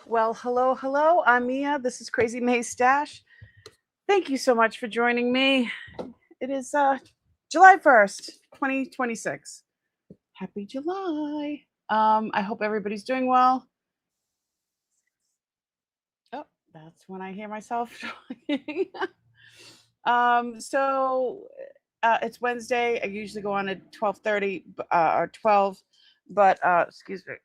Well, hello, hello. I'm Mia. This is Crazy May Stash. Thank you so much for joining me. It is July 1st, 2026. Happy July. I hope everybody's doing well. Oh, that's when I hear myself talking. It's Wednesday. I usually go on at 12:30 or 12, but excuse me.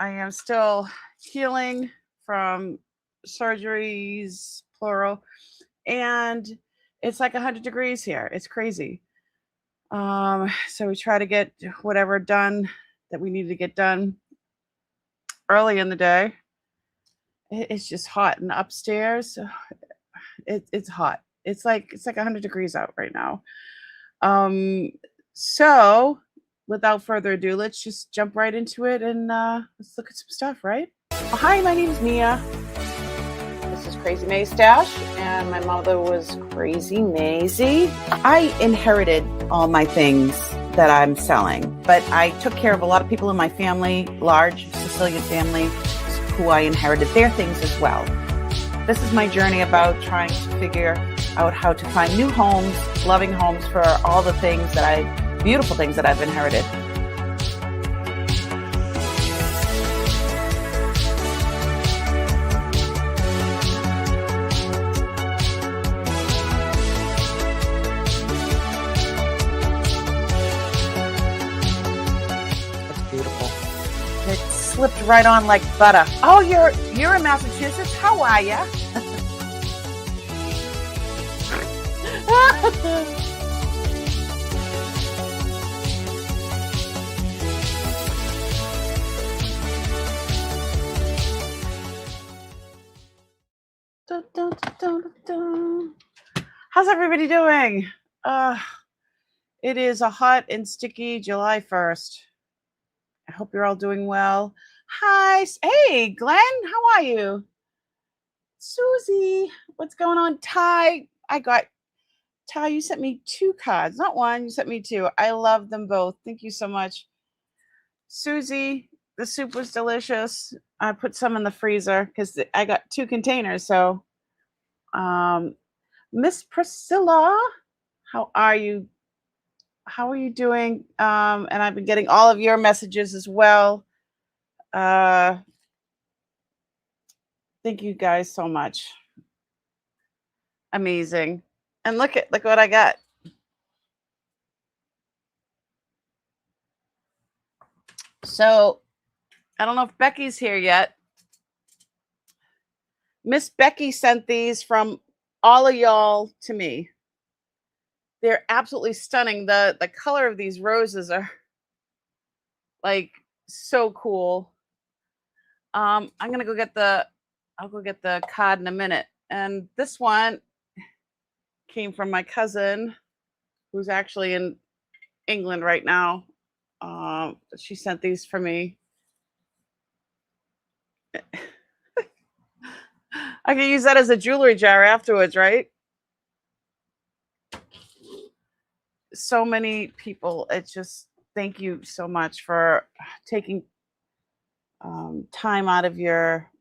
I am still healing from surgeries, plural, and it's like 100 degrees here. It's crazy. So we try to get whatever done that we need to get done early in the day. It's just hot, and upstairs, it's hot. It's like 100 degrees out right now. Um, so without further ado, let's just jump right into it and let's look at some stuff, right? Hi, my name's Mia. This is Crazy May Stash, and my mother was Crazy Maisie. I inherited all my things that I'm selling, but I took care of a lot of people in my family, large Sicilian family, who I inherited their things as well. This is my journey about trying to figure out how to find new homes, loving homes for all the things beautiful things that I've inherited. It slipped right on like butter. Oh, you're in Massachusetts? How are ya? Dun, dun, dun, dun, dun. How's everybody doing? It is a hot and sticky July 1st. I hope you're all doing well. Hi. Hey, Glenn, how are you? Susie, what's going on? Ty, Ty, you sent me 2 cards, not one, you sent me 2. I love them both. Thank you so much. Susie, the soup was delicious. I put some in the freezer because I got 2 containers. So, Miss Priscilla, how are you? How are you doing? And I've been getting all of your messages as well. Thank you guys so much. Amazing. And look what I got. So I don't know if Becky's here yet. Miss Becky sent these from all of y'all to me. They're absolutely stunning. The color of these roses are like so cool. I'm gonna I'll go get the card in a minute. And this one came from my cousin, who's actually in England right now. She sent these for me. I can use that as a jewelry jar afterwards, right? So many people. It's just thank you so much for taking time out of your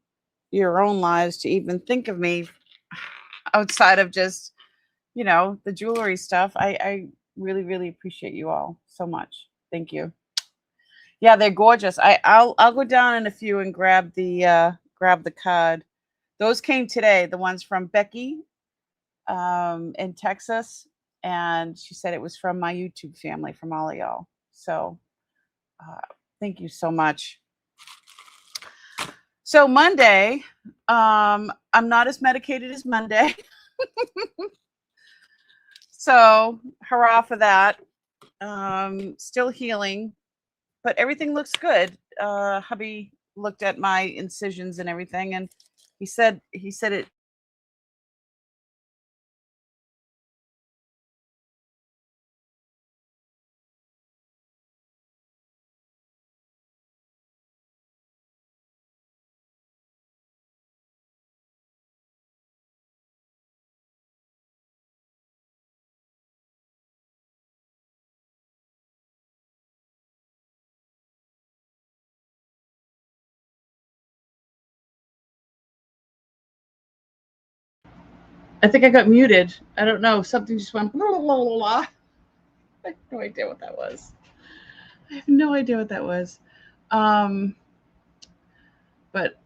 own lives to even think of me outside of just the jewelry stuff. I really really appreciate you all so much. Thank you. Yeah, they're gorgeous. I'll go down in a few and grab the card. Those came today, the ones from Becky in Texas, and she said it was from my YouTube family, from all of y'all. So uh, thank you so much. So Monday, I'm not as medicated as Monday. So hurrah for that. Still healing, but everything looks good. Hubby looked at my incisions and everything, and he said it I think I got muted. I don't know. Something just went blah, blah, blah, blah. I have no idea what that was. I have no idea what that was. Um, but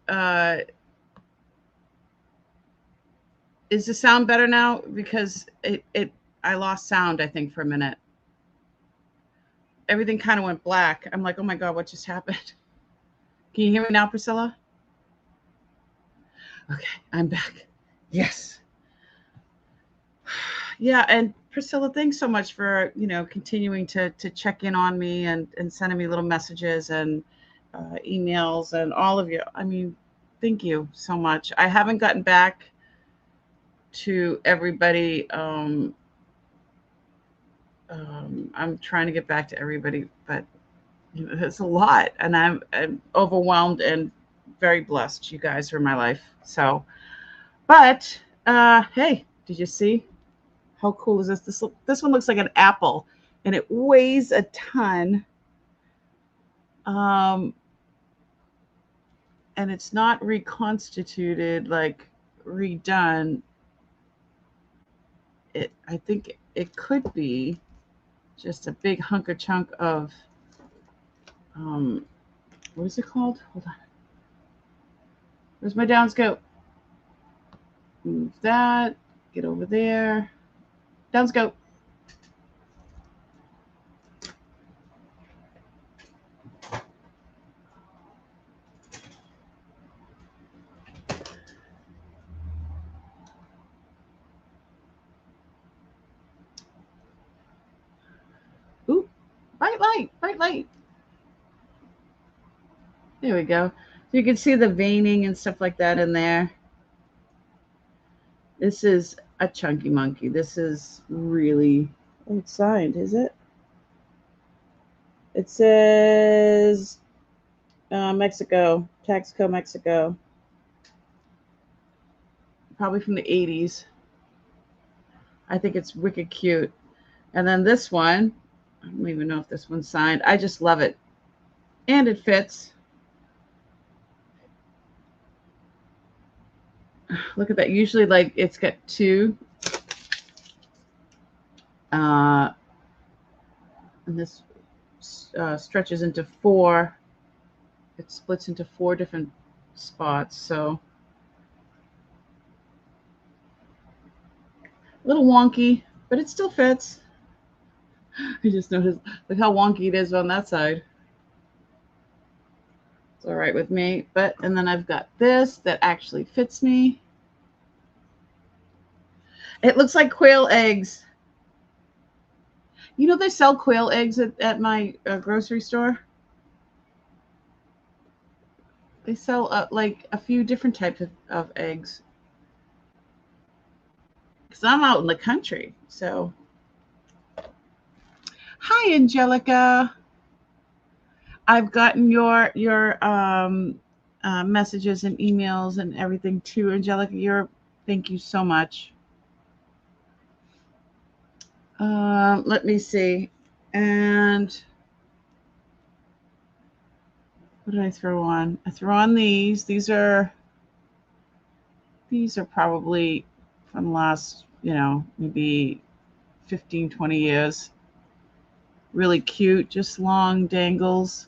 is the sound better now? Because I lost sound, I think, for a minute. Everything kind of went black. I'm like, oh my God, what just happened? Can you hear me now, Priscilla? Okay, I'm back. Yes. Yeah, and Priscilla, thanks so much for continuing to check in on me and sending me little messages and emails and all of you. I mean, thank you so much. I haven't gotten back to everybody. I'm trying to get back to everybody, but it's a lot, and I'm overwhelmed and very blessed. You guys are in my life. So, but hey, did you see? How cool is this? This one looks like an apple, and it weighs a ton. Um, and it's not reconstituted, like redone. I think it could be just a big hunk of chunk of what is it called? Hold on. Where's my downscope? Move that. Get over there. Downscope. Ooh, bright light, bright light. There we go. So you can see the veining and stuff like that in there. This is a chunky monkey. This is really, oh, it's signed, is it? It says Mexico, Taxco, Mexico. Probably from the 80s. I think it's wicked cute. And then this one, I don't even know if this one's signed. I just love it. And it fits. Look at that. Usually, like, it's got two. And this stretches into four. It splits into four different spots. So a little wonky, but it still fits. I just noticed, look how wonky it is on that side. It's all right with me. But, and then I've got this that actually fits me. It looks like quail eggs. You know, they sell quail eggs at my grocery store. They sell like a few different types of eggs. Because I'm out in the country. So, hi, Angelica. I've gotten your messages and emails and everything too, Angelica. Thank you so much. Let me see. And what did I throw on? I threw on these. These are probably from the last, maybe 15, 20 years. Really cute, just long dangles.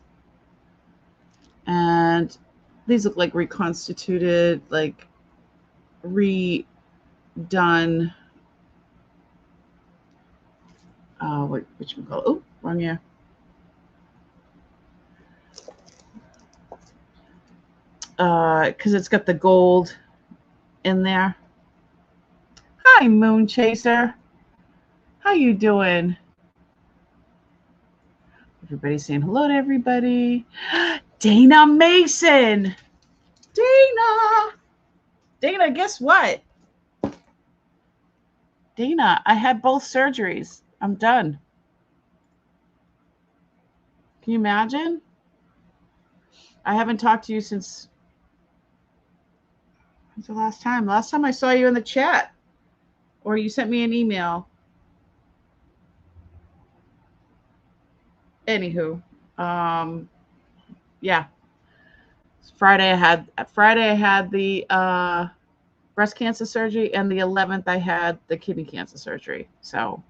And these look like reconstituted, like redone. Which one call it? Oh, wrong year. Because it's got the gold in there. Hi, Moon Chaser. How you doing? Everybody's saying hello to everybody. Dana Mason. Dana, guess what? Dana, I had both surgeries. I'm done. Can you imagine? I haven't talked to you since the last time. Last time I saw you in the chat, or you sent me an email. Anywho, yeah. Friday I had the breast cancer surgery, and the 11th I had the kidney cancer surgery. So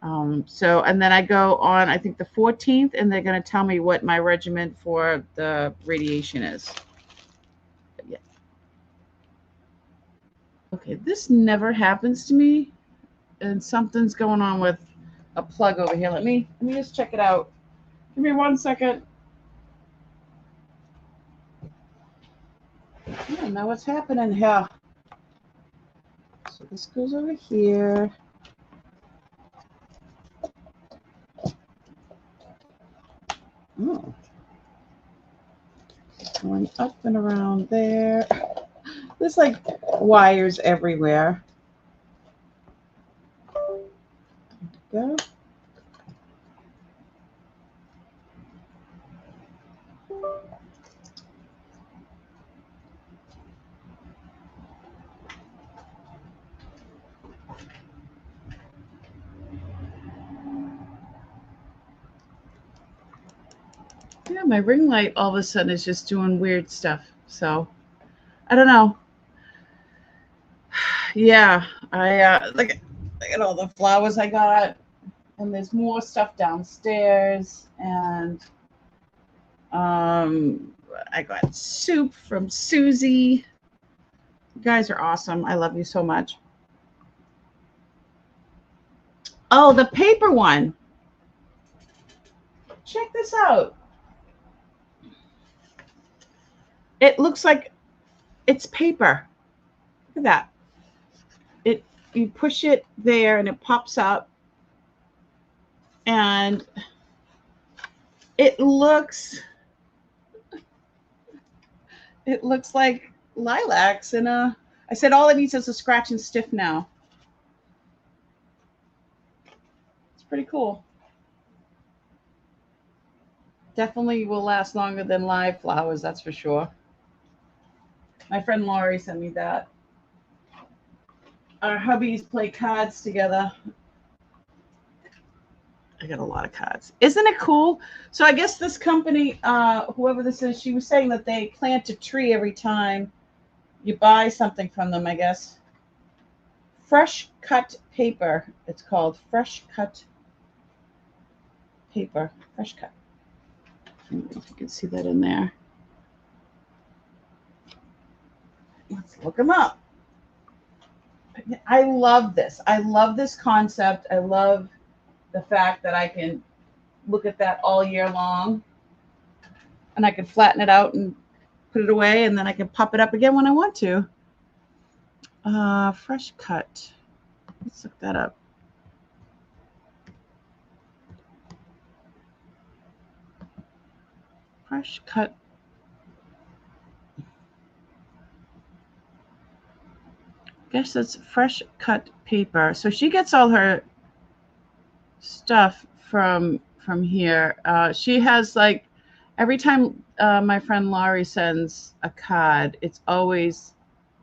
and then I go on, I think the 14th, and they're going to tell me what my regimen for the radiation is. Yeah. Okay, this never happens to me, and something's going on with a plug over here. Let me just check it out. Give me 1 second. I don't know what's happening here. So this goes over here. Oh. Going up and around there. There's like wires everywhere. There we go. Yeah, my ring light all of a sudden is just doing weird stuff. So I don't know. Yeah, I look at all the flowers I got, and there's more stuff downstairs, and I got soup from Susie. You guys are awesome. I love you so much. Oh, the paper one. Check this out. It looks like it's paper. Look at that. You push it there and it pops up, and it looks like lilacs. And I said all it needs is a scratch and stiff now. It's pretty cool. Definitely will last longer than live flowers, that's for sure. My friend Laurie sent me that. Our hubbies play cards together. I got a lot of cards. Isn't it cool? So I guess this company, whoever this is, she was saying that they plant a tree every time you buy something from them, I guess. Fresh cut paper. It's called fresh cut paper. Fresh cut. I don't know if you can see that in there. Let's look them up. I love this. I love this concept. I love the fact that I can look at that all year long, and I can flatten it out and put it away, and then I can pop it up again when I want to. Fresh cut. Let's look that up. Fresh cut. I guess that's fresh cut paper. So she gets all her stuff from here. She has like every time my friend Laurie sends a card, it's always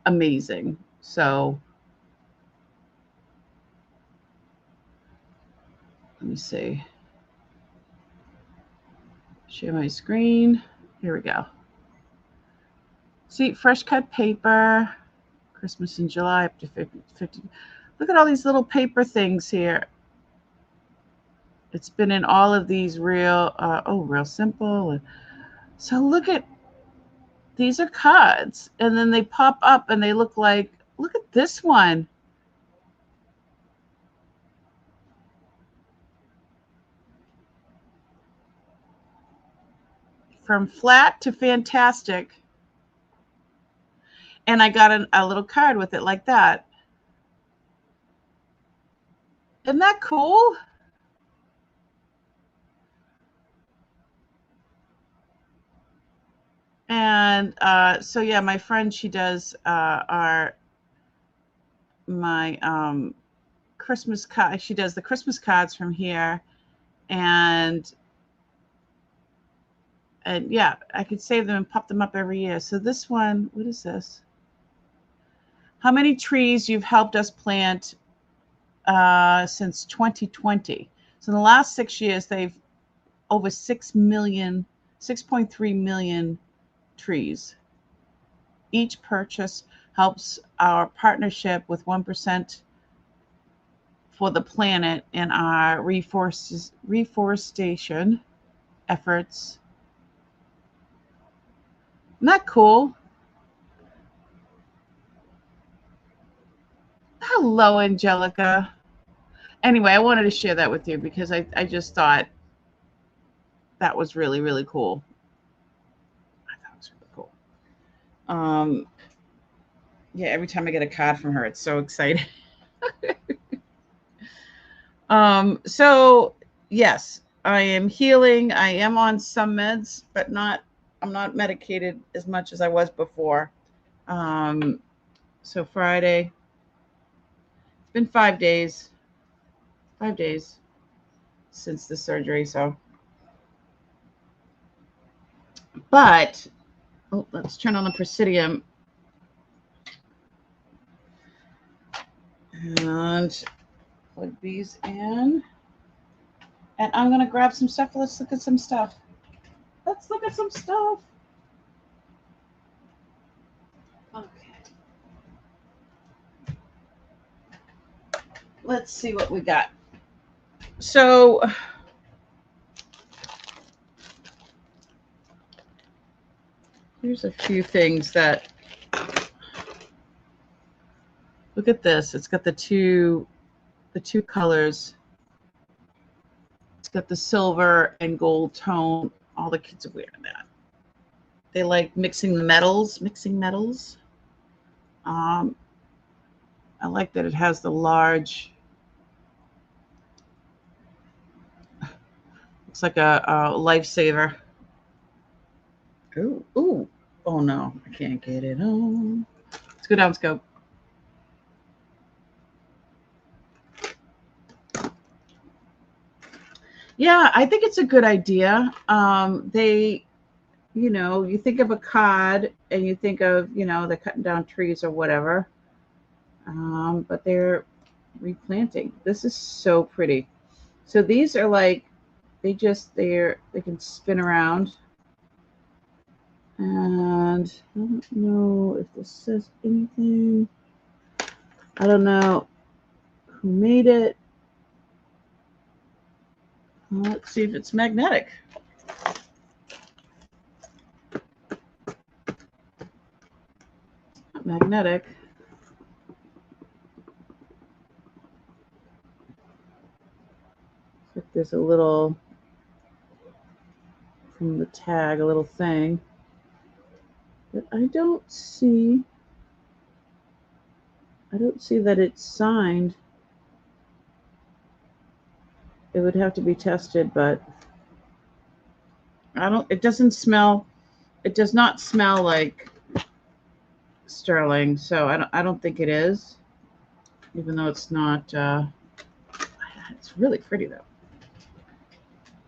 amazing. So let me see. Share my screen. Here we go. See, fresh cut paper, Christmas in July up to 50. Look at all these little paper things here. It's been in all of these real simple. So look at, these are cards, and then they pop up and they look like, look at this one. From flat to fantastic. And I got a little card with it like that. Isn't that cool? And so yeah, my friend, she does my Christmas card. She does the Christmas cards from here, and yeah, I could save them and pop them up every year. So this one, what is this? How many trees you've helped us plant since 2020? So in the last 6 years, they've over 6.3 million trees. Each purchase helps our partnership with 1% for the planet and our reforestation efforts. Isn't that cool? Hello, Angelica. Anyway, I wanted to share that with you because I just thought that was really, really cool. I thought it was really cool. Yeah, every time I get a card from her, it's so exciting. So yes, I am healing. I am on some meds, but I'm not medicated as much as I was before. So Friday, it's been 5 days since the surgery. So, but let's turn on the Presidium and plug these in. And I'm gonna grab some stuff. Let's look at some stuff. Let's look at some stuff. Okay. Let's see what we got. So here's a few things that, look at this. It's got the two colors. It's got the silver and gold tone. All the kids are wearing that. They like mixing metals. I like that it has the large, looks like a lifesaver. Ooh. Oh no, I can't get it on. Let's go down scope. Yeah, I think it's a good idea. They, you think of a cod and you think of, they're cutting down trees or whatever. But they're replanting. This is so pretty. So these are like, they can spin around. And I don't know if this says anything. I don't know who made it. Let's see if it's magnetic. Not magnetic. Like there's a little, from the tag, a little thing. But I don't see that it's signed. It would have to be tested, but it doesn't smell, it does not smell like sterling, so I don't think it is, even though it's not, it's really pretty though.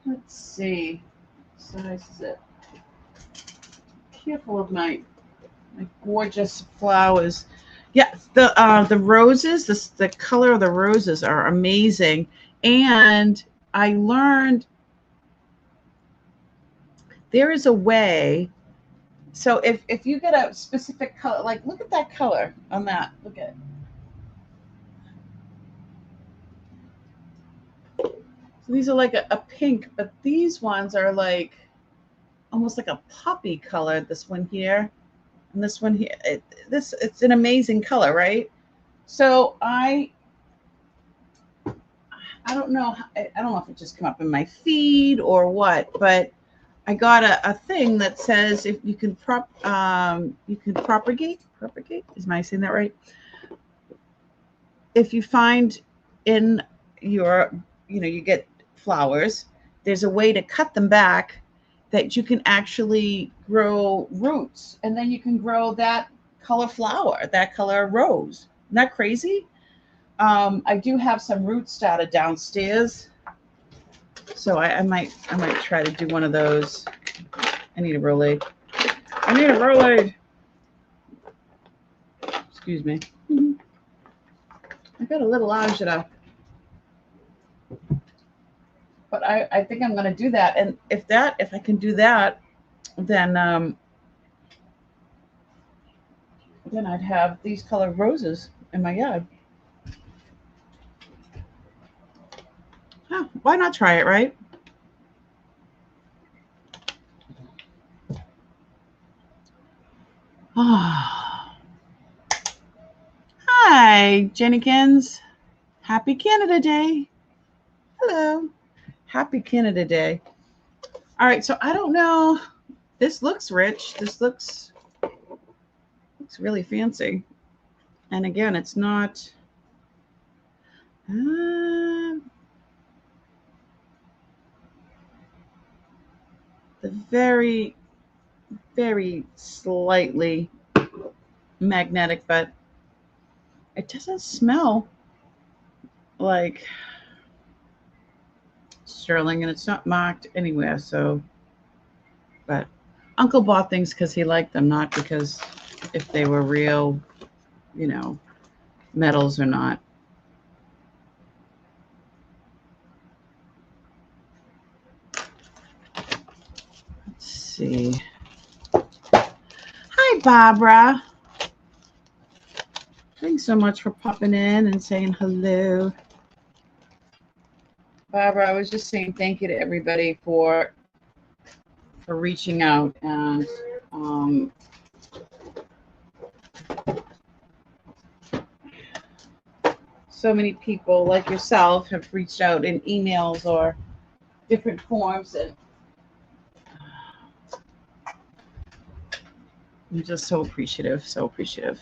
Let's see, what size is it? Careful of my gorgeous flowers. Yeah, the roses, the color of the roses are amazing. And I learned there is a way. So if you get a specific color, like look at that color on that. Look at it. So these are like a pink, but these ones are like almost like a poppy color. This one here and this one here. It's an amazing color, right? So I don't know. I don't know if it just came up in my feed or what, but I got a thing that says if you can propagate. Is my saying that right? If you find in your, you get flowers, there's a way to cut them back that you can actually grow roots, and then you can grow that color flower, that color rose. Isn't that crazy? I do have some root started downstairs, so I might try to do one of those. I need a Rolade. Excuse me. I got a little agita, but I think I'm going to do that. And if I can do that, then then I'd have these color roses in my yard. Huh, why not try it, right? Hi, Jennykins. Happy Canada Day. Hello. Happy Canada Day. All right, so I don't know. This looks rich. This looks really fancy. And again, it's not. The very, very slightly magnetic, but it doesn't smell like sterling, and it's not marked anywhere. So, but Uncle bought things because he liked them, not because if they were real, you know, metals or not. Let's see. Hi, Barbara. Thanks so much for popping in and saying hello. Barbara, I was just saying thank you to everybody for reaching out, and so many people like yourself have reached out in emails or different forms, and I'm just so appreciative, so appreciative.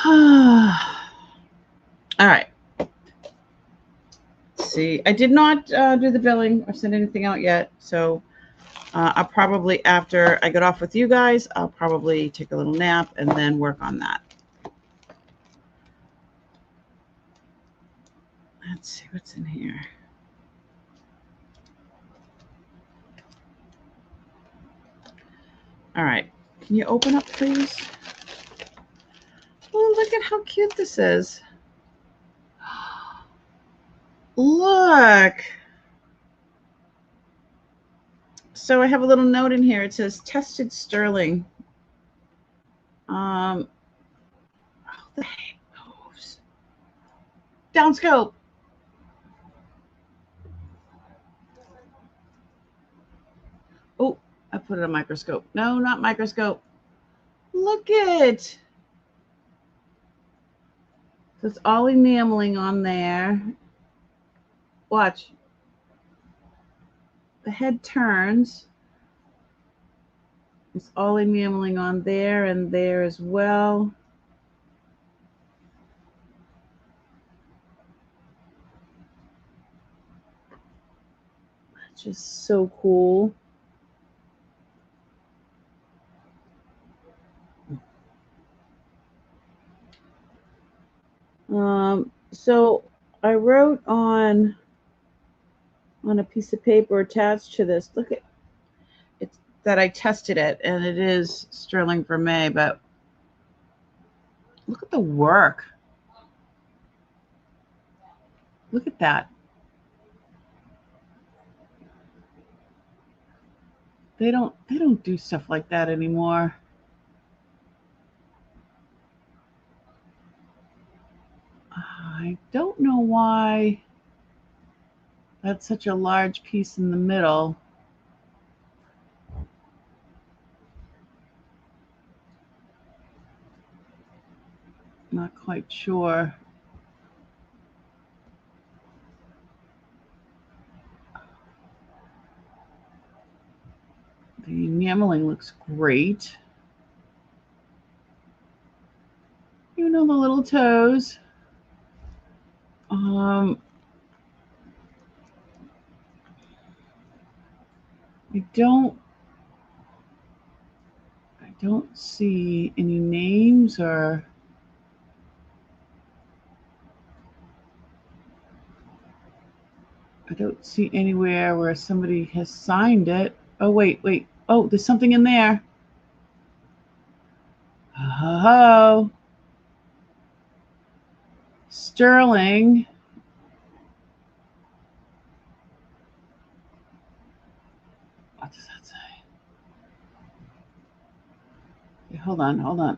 All right. Let's see, I did not do the billing or send anything out yet, so I'll probably, after I get off with you guys, I'll probably take a little nap and then work on that. Let's see what's in here. All right, can you open up, please? Oh, look at how cute this is. Look. So I have a little note in here. It says tested sterling. Oh, the heck moves. Down scope. Oh, I put it on microscope. No, not microscope. Look it. So it's all enameling on there. Watch. The head turns. It's all enameling on there and there as well. Just so cool. So I wrote on a piece of paper attached to this. Look at it's that I tested it, and it is sterling for May, but look at the work. Look at that. They don't do stuff like that anymore. I don't know why that's such a large piece in the middle. Not quite sure. The enameling looks great. You know, the little toes. I don't see any names, or I don't see anywhere where somebody has signed it. Oh, wait. Oh, there's something in there. Oh, sterling. What does that say? Okay, hold on.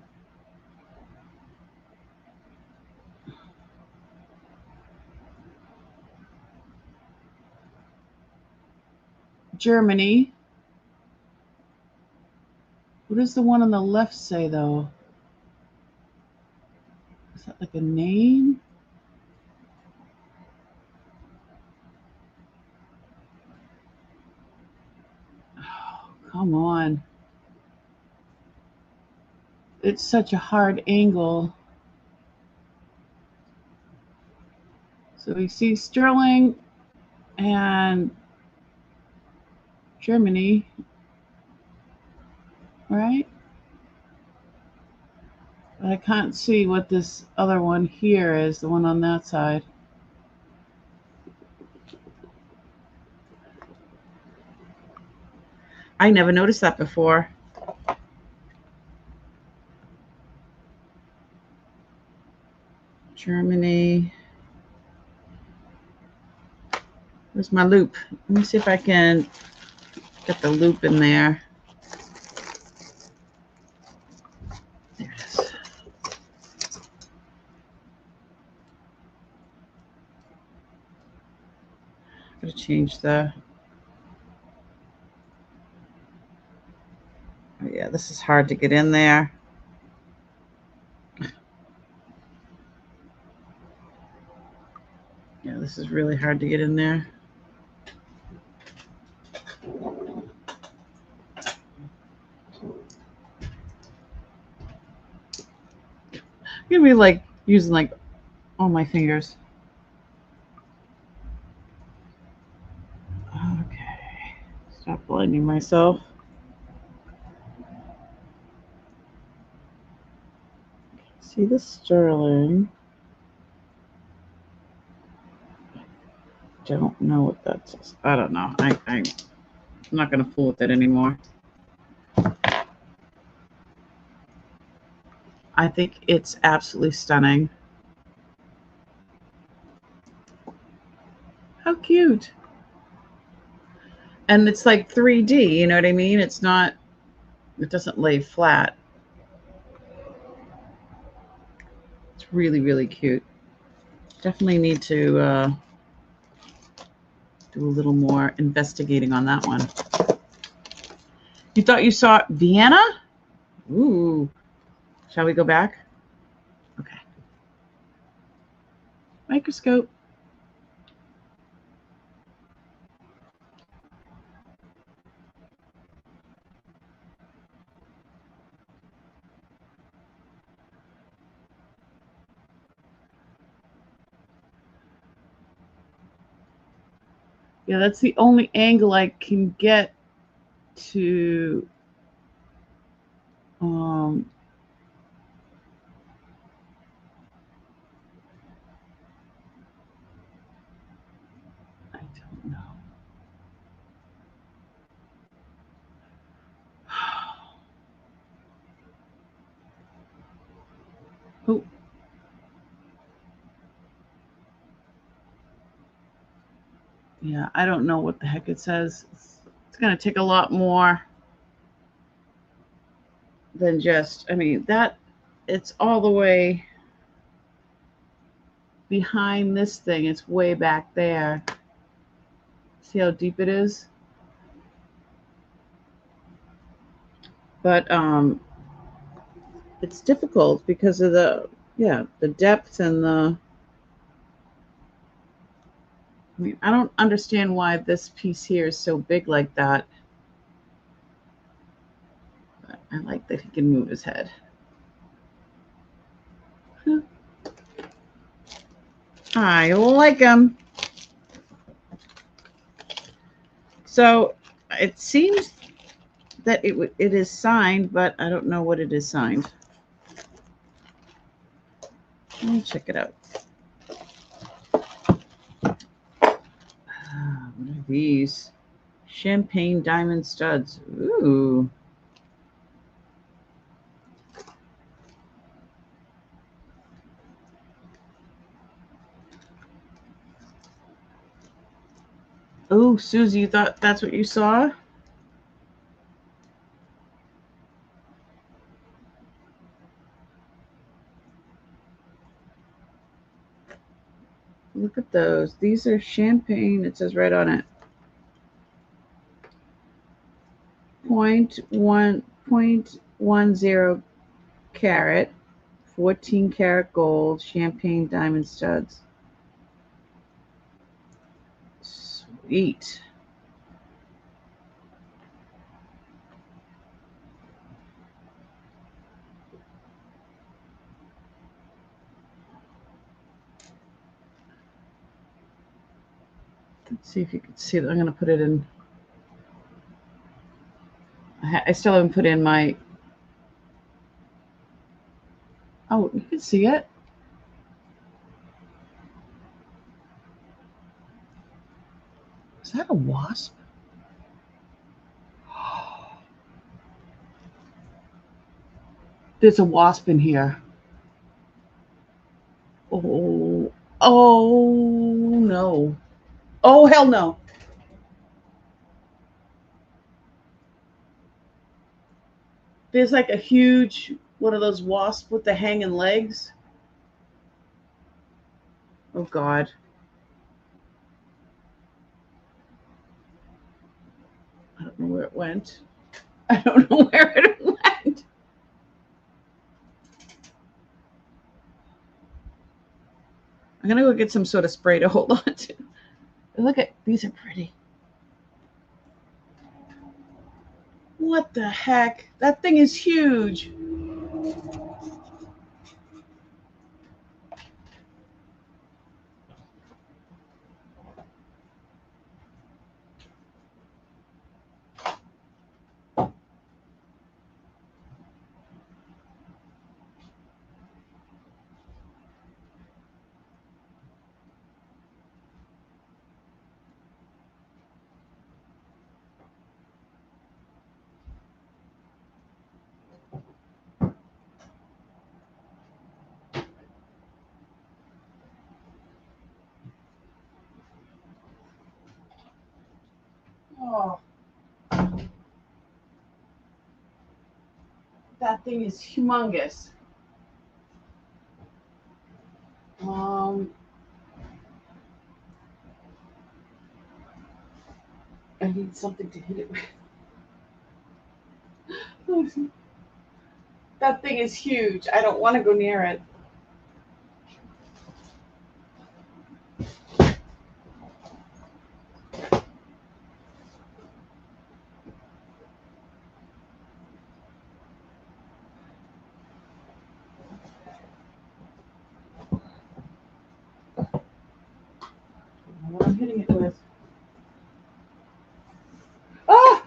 Germany. What does the one on the left say, though? Is that like a name? Oh, come on. It's such a hard angle. So we see Sterling and Germany, right? But I can't see what this other one here is, the one on that side. I never noticed that before. Germany. Where's my loop? Let me see if I can get the loop in there. There it is. I'm going to change the... Oh, yeah, this is hard to get in there. Yeah, this is really hard to get in there. I'm gonna be like using like all my fingers. Okay, stop blinding myself. See the Sterling. Don't know what that says. I don't know. I'm not gonna fool with it anymore. I think it's absolutely stunning. How cute. And it's like 3D, you know what I mean? It's not, it doesn't lay flat. It's really, really cute. Definitely need to do a little more investigating on that one. You thought you saw Vienna? Ooh. Shall we go back? Okay. Microscope. Yeah, that's the only angle I can get to I don't know. Oh. Yeah, I don't know what the heck it says. It's going to take a lot more than just, I mean, that, it's all the way behind this thing. It's way back there. See how deep it is? But it's difficult because of the, yeah, the depth and the, I mean, I don't understand why this piece here is so big like that. But I like that he can move his head. I like him. So it seems that it is signed, but I don't know what it is signed. Let me check it out. What are these? Champagne diamond studs. Ooh. Oh, Susie, you thought that's what you saw? Look at those. These are champagne. It says right on it. 0.10 carat, 14 karat gold, champagne diamond studs. Sweet. Let's see if you can see that. I'm going to put it in. I still haven't put in my. Oh, you can see it. Is that a wasp? There's a wasp in here. Oh, oh no. Oh, hell no. There's like a huge one of those wasps with the hanging legs. Oh, God. I don't know where it went. I don't know where it went. I'm going to go get some sort of spray to hold on to. Look at these, are pretty. What the heck? That thing is huge. Oh, that thing is humongous. I need something to hit it with. That thing is huge. I don't want to go near it. What I'm hitting it with. Oh!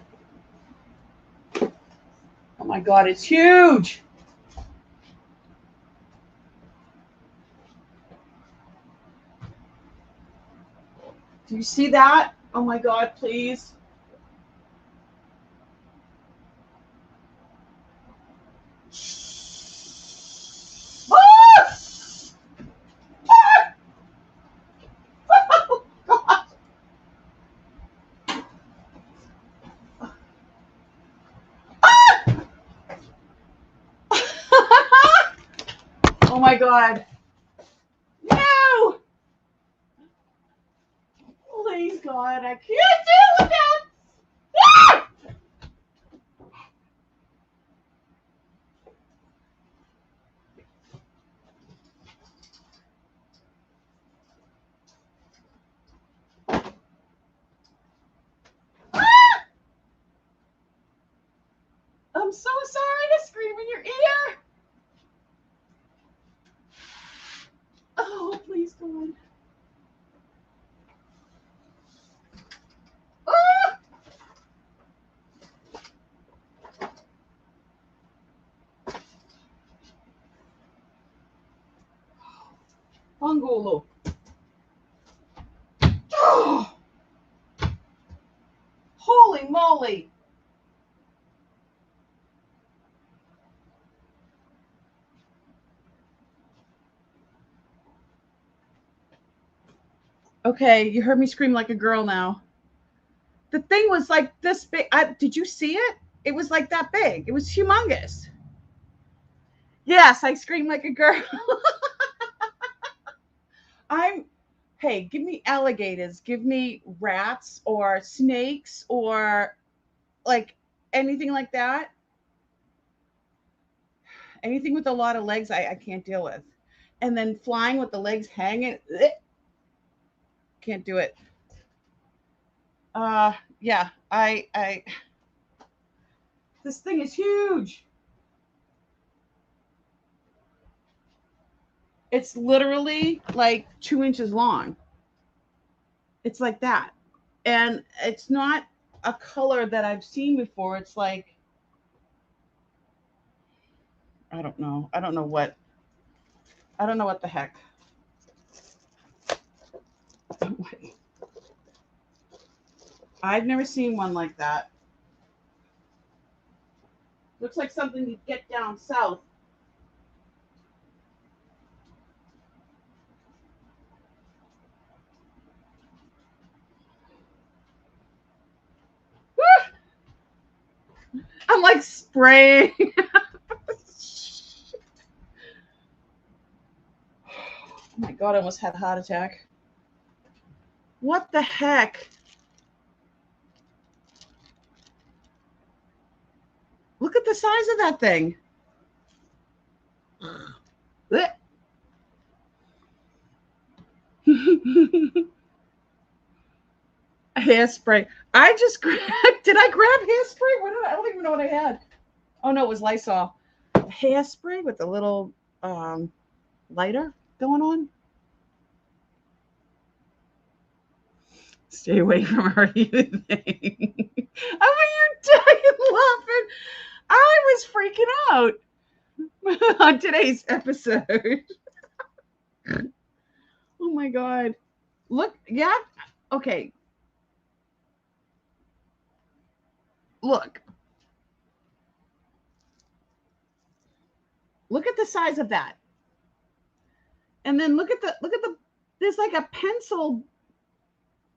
Oh my God, it's huge. Do you see that? Oh my God, please. Ah! Oh, God. Oh my God. No! Please, God, I can't deal with that. Ah! Ah! I'm so sorry to scream in your ear. Oh, please, God. Ah! Bungalow. Oh, holy moly. Okay, you heard me scream like a girl now. The thing was like this big. Did you see it? It was like that big. It was humongous. Yes, I screamed like a girl. I'm hey, give me alligators, give me rats or snakes or like anything like that. Anything with a lot of legs, I can't deal with. And then flying with the legs hanging, can't do it. Yeah, I, this thing is huge. It's literally like 2 inches long. It's like that. And it's not a color that I've seen before. It's like, I don't know. I don't know what the heck. I've never seen one like that. Looks like something you get down south. I'm like spraying. Oh my God, I almost had a heart attack. What the heck? Look at the size of that thing. Hairspray. I just grabbed, did I grab hairspray? I don't even know what I had. Oh no, it was Lysol. Hairspray with a little lighter going on. Stay away from her, you think. Oh, you're dying laughing. I was freaking out on today's episode. Oh my God. Look, yeah. Okay. Look. Look at the size of that. And then look at the there's like a pencil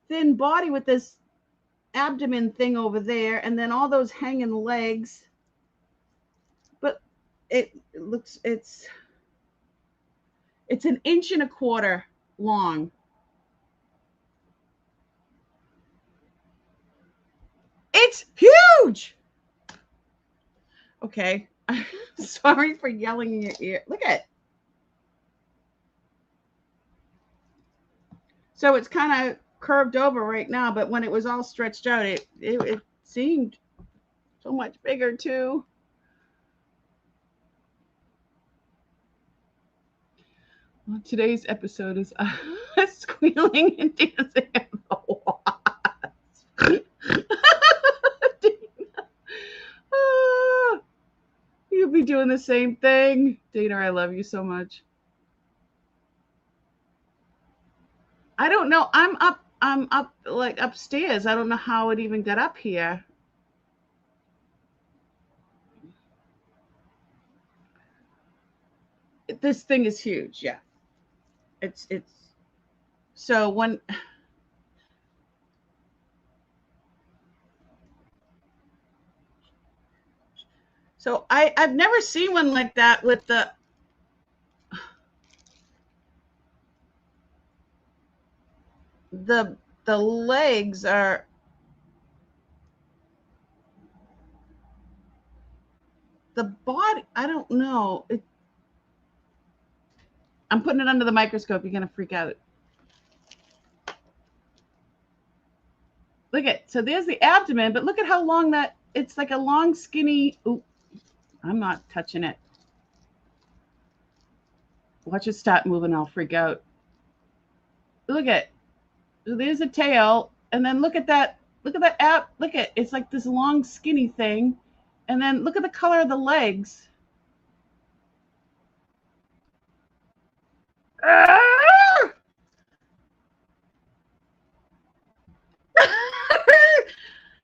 thin body with this abdomen thing over there, and then all those hanging legs. But it looks it's an inch and a quarter long. It's huge. Okay. Sorry for yelling in your ear. Look at it. So it's kind of curved over right now, but when it was all stretched out, it seemed so much bigger too. Well, today's episode is squealing and dancing in the wasp. You'll be doing the same thing. Dana, I love you so much. I don't know. I'm up like upstairs. I don't know how it even got up here. This thing is huge. Yeah. It's so when so I've never seen one like that with the legs are the body. I don't know. I'm putting it under the microscope. You're gonna freak out. Look at so there's the abdomen, but look at how long that it's like a long skinny. Ooh, I'm not touching it. Watch it start moving. I'll freak out. Look at there's a tail, and then look at that. Look at that ab. Look at it's like this long skinny thing, and then look at the color of the legs.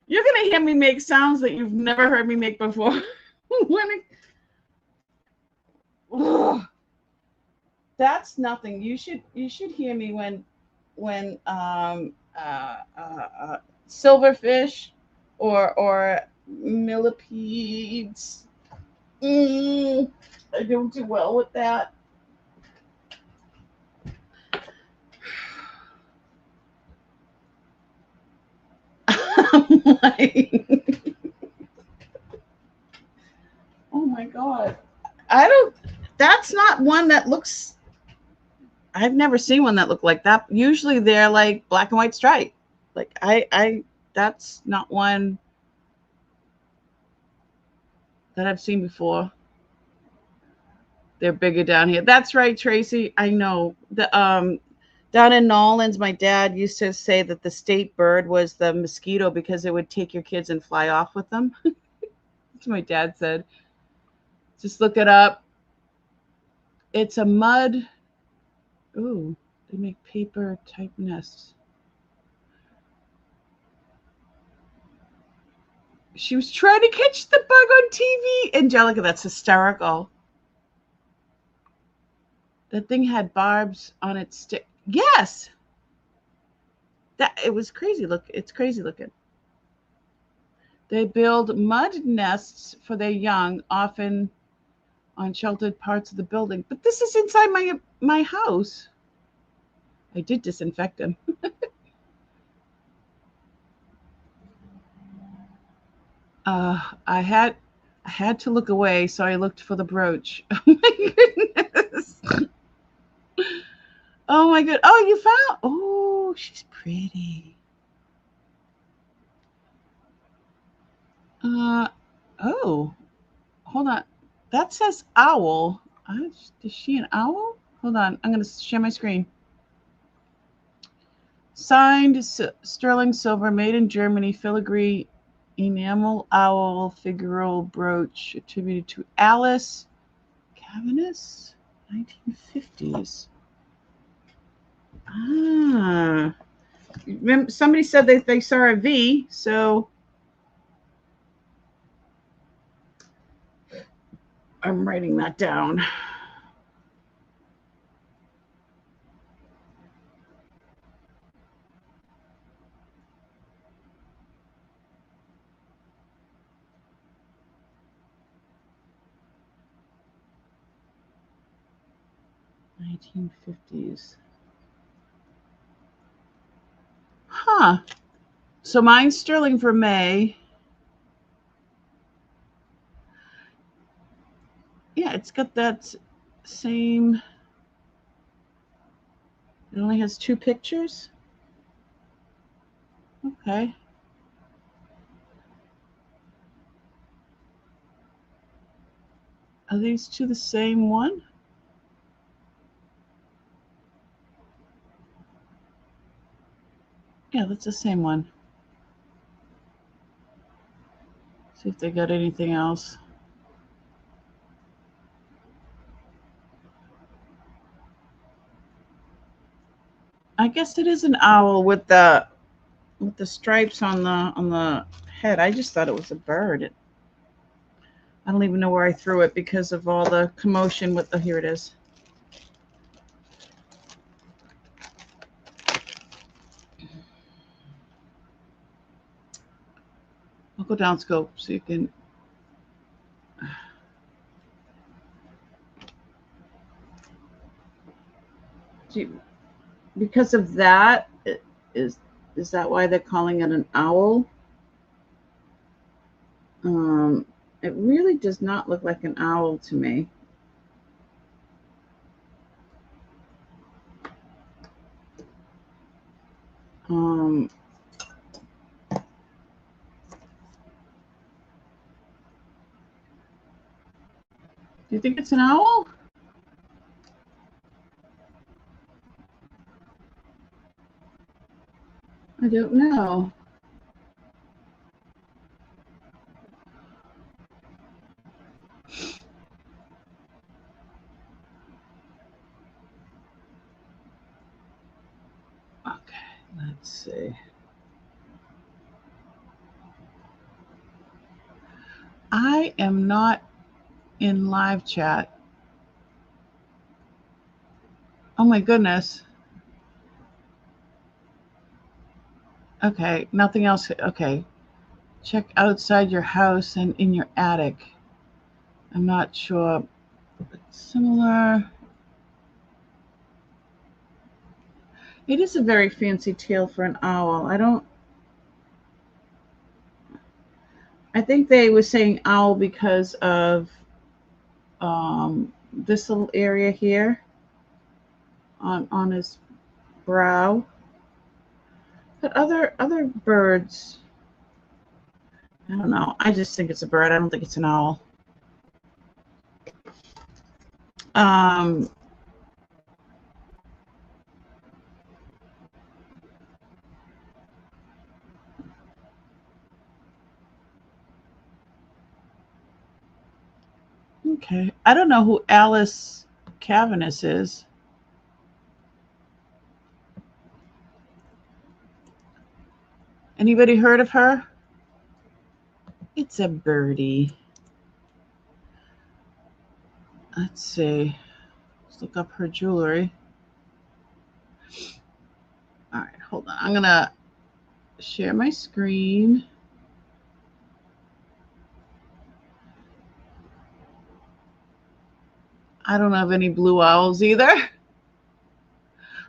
You're gonna hear me make sounds that you've never heard me make before. That's nothing. You should hear me when silverfish or millipedes. I don't do well with that. Like, oh my God. I don't, that's not one that looks, I've never seen one that looked like that. Usually they're like black and white stripe. Like that's not one that I've seen before. They're bigger down here. That's right, Tracy. I know. Down in Nolans, my dad used to say that the state bird was the mosquito because it would take your kids and fly off with them. That's what my dad said. Just look it up. It's a mud. Ooh, they make paper type nests. She was trying to catch the bug on TV. Angelica, that's hysterical. That thing had barbs on its stick. Yes. That it was crazy. Look, it's crazy looking. They build mud nests for their young, often on sheltered parts of the building. But this is inside my house. I did disinfect them. I had to look away, so I looked for the brooch. Oh my goodness. Oh my god. Oh, you found. Oh, she's pretty. Oh, hold on. That says owl. Is she an owl? Hold on. I'm going to share my screen. Signed sterling silver, made in Germany, filigree enamel owl figural brooch attributed to Alice Cavaness, 1950s. Ah. Remember, somebody said they saw a V, so I'm writing that down. $1950s. Huh. So mine's sterling for May. Yeah, it's got that same. It only has 2 pictures. Okay. Are these 2 the same one? Yeah, that's the same one. See if they got anything else. I guess it is an owl with the stripes on the head. I just thought it was a bird. I don't even know where I threw it because of all the commotion with the. Here it is. I'll go down scope so you can. Because of that, is that why they're calling it an owl? It really does not look like an owl to me. Do you think it's an owl? I don't know. Okay, let's see. I am not in live chat. Oh my goodness. Okay, nothing else. Okay. Check outside your house and in your attic. I'm not sure. Similar. It is a very fancy tail for an owl. I don't. I think they were saying owl because of this little area here on his brow. But other birds, I don't know. I just think it's a bird. I don't think it's an owl. Okay. I don't know who Alice Cavanis is. Anybody heard of her? It's a birdie. Let's see. Let's look up her jewelry. All right, hold on. I'm going to share my screen. I don't have any blue owls either.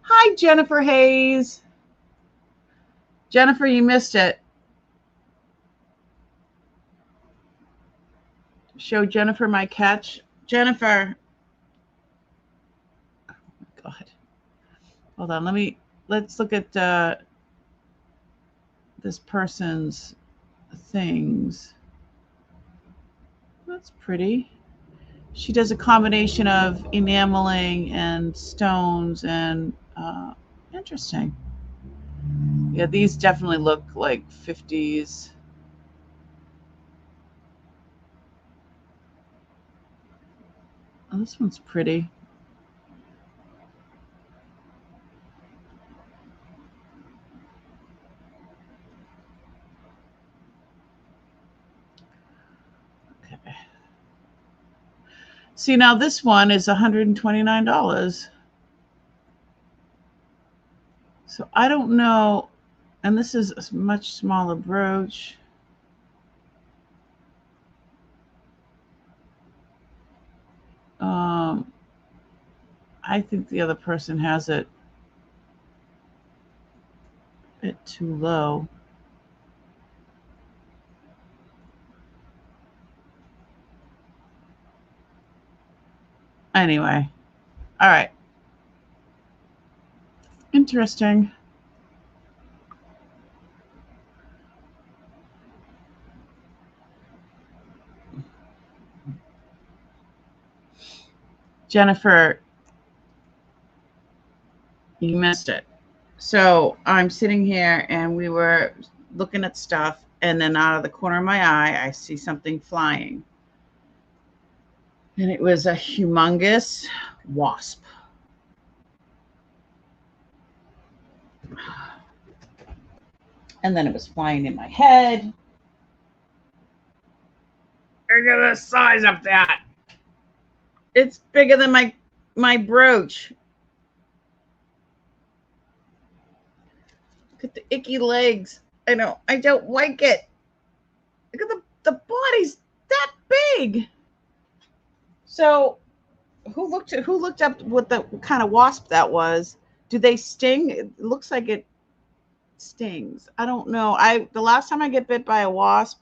Hi, Jennifer Hayes. Jennifer, you missed it. Show Jennifer my catch. Jennifer. Oh my God. Hold on. Let's look at this person's things. That's pretty. She does a combination of enameling and stones and interesting. Yeah, these definitely look like 50s. Oh, this one's pretty. Okay. See, now this one is $129. So I don't know. And this is a much smaller brooch. I think the other person has it a bit too low. Anyway, all right. Interesting. Jennifer, you missed it. So I'm sitting here and we were looking at stuff, and then out of the corner of my eye, I see something flying. And it was a humongous wasp. And then it was flying in my head. Look at the size of that. It's bigger than my brooch. Look at the icky legs. I know. I don't like it. Look at the body's that big. So who looked up what kind of wasp that was? Do they sting? It looks like it stings. I don't know. The last time I get bit by a wasp,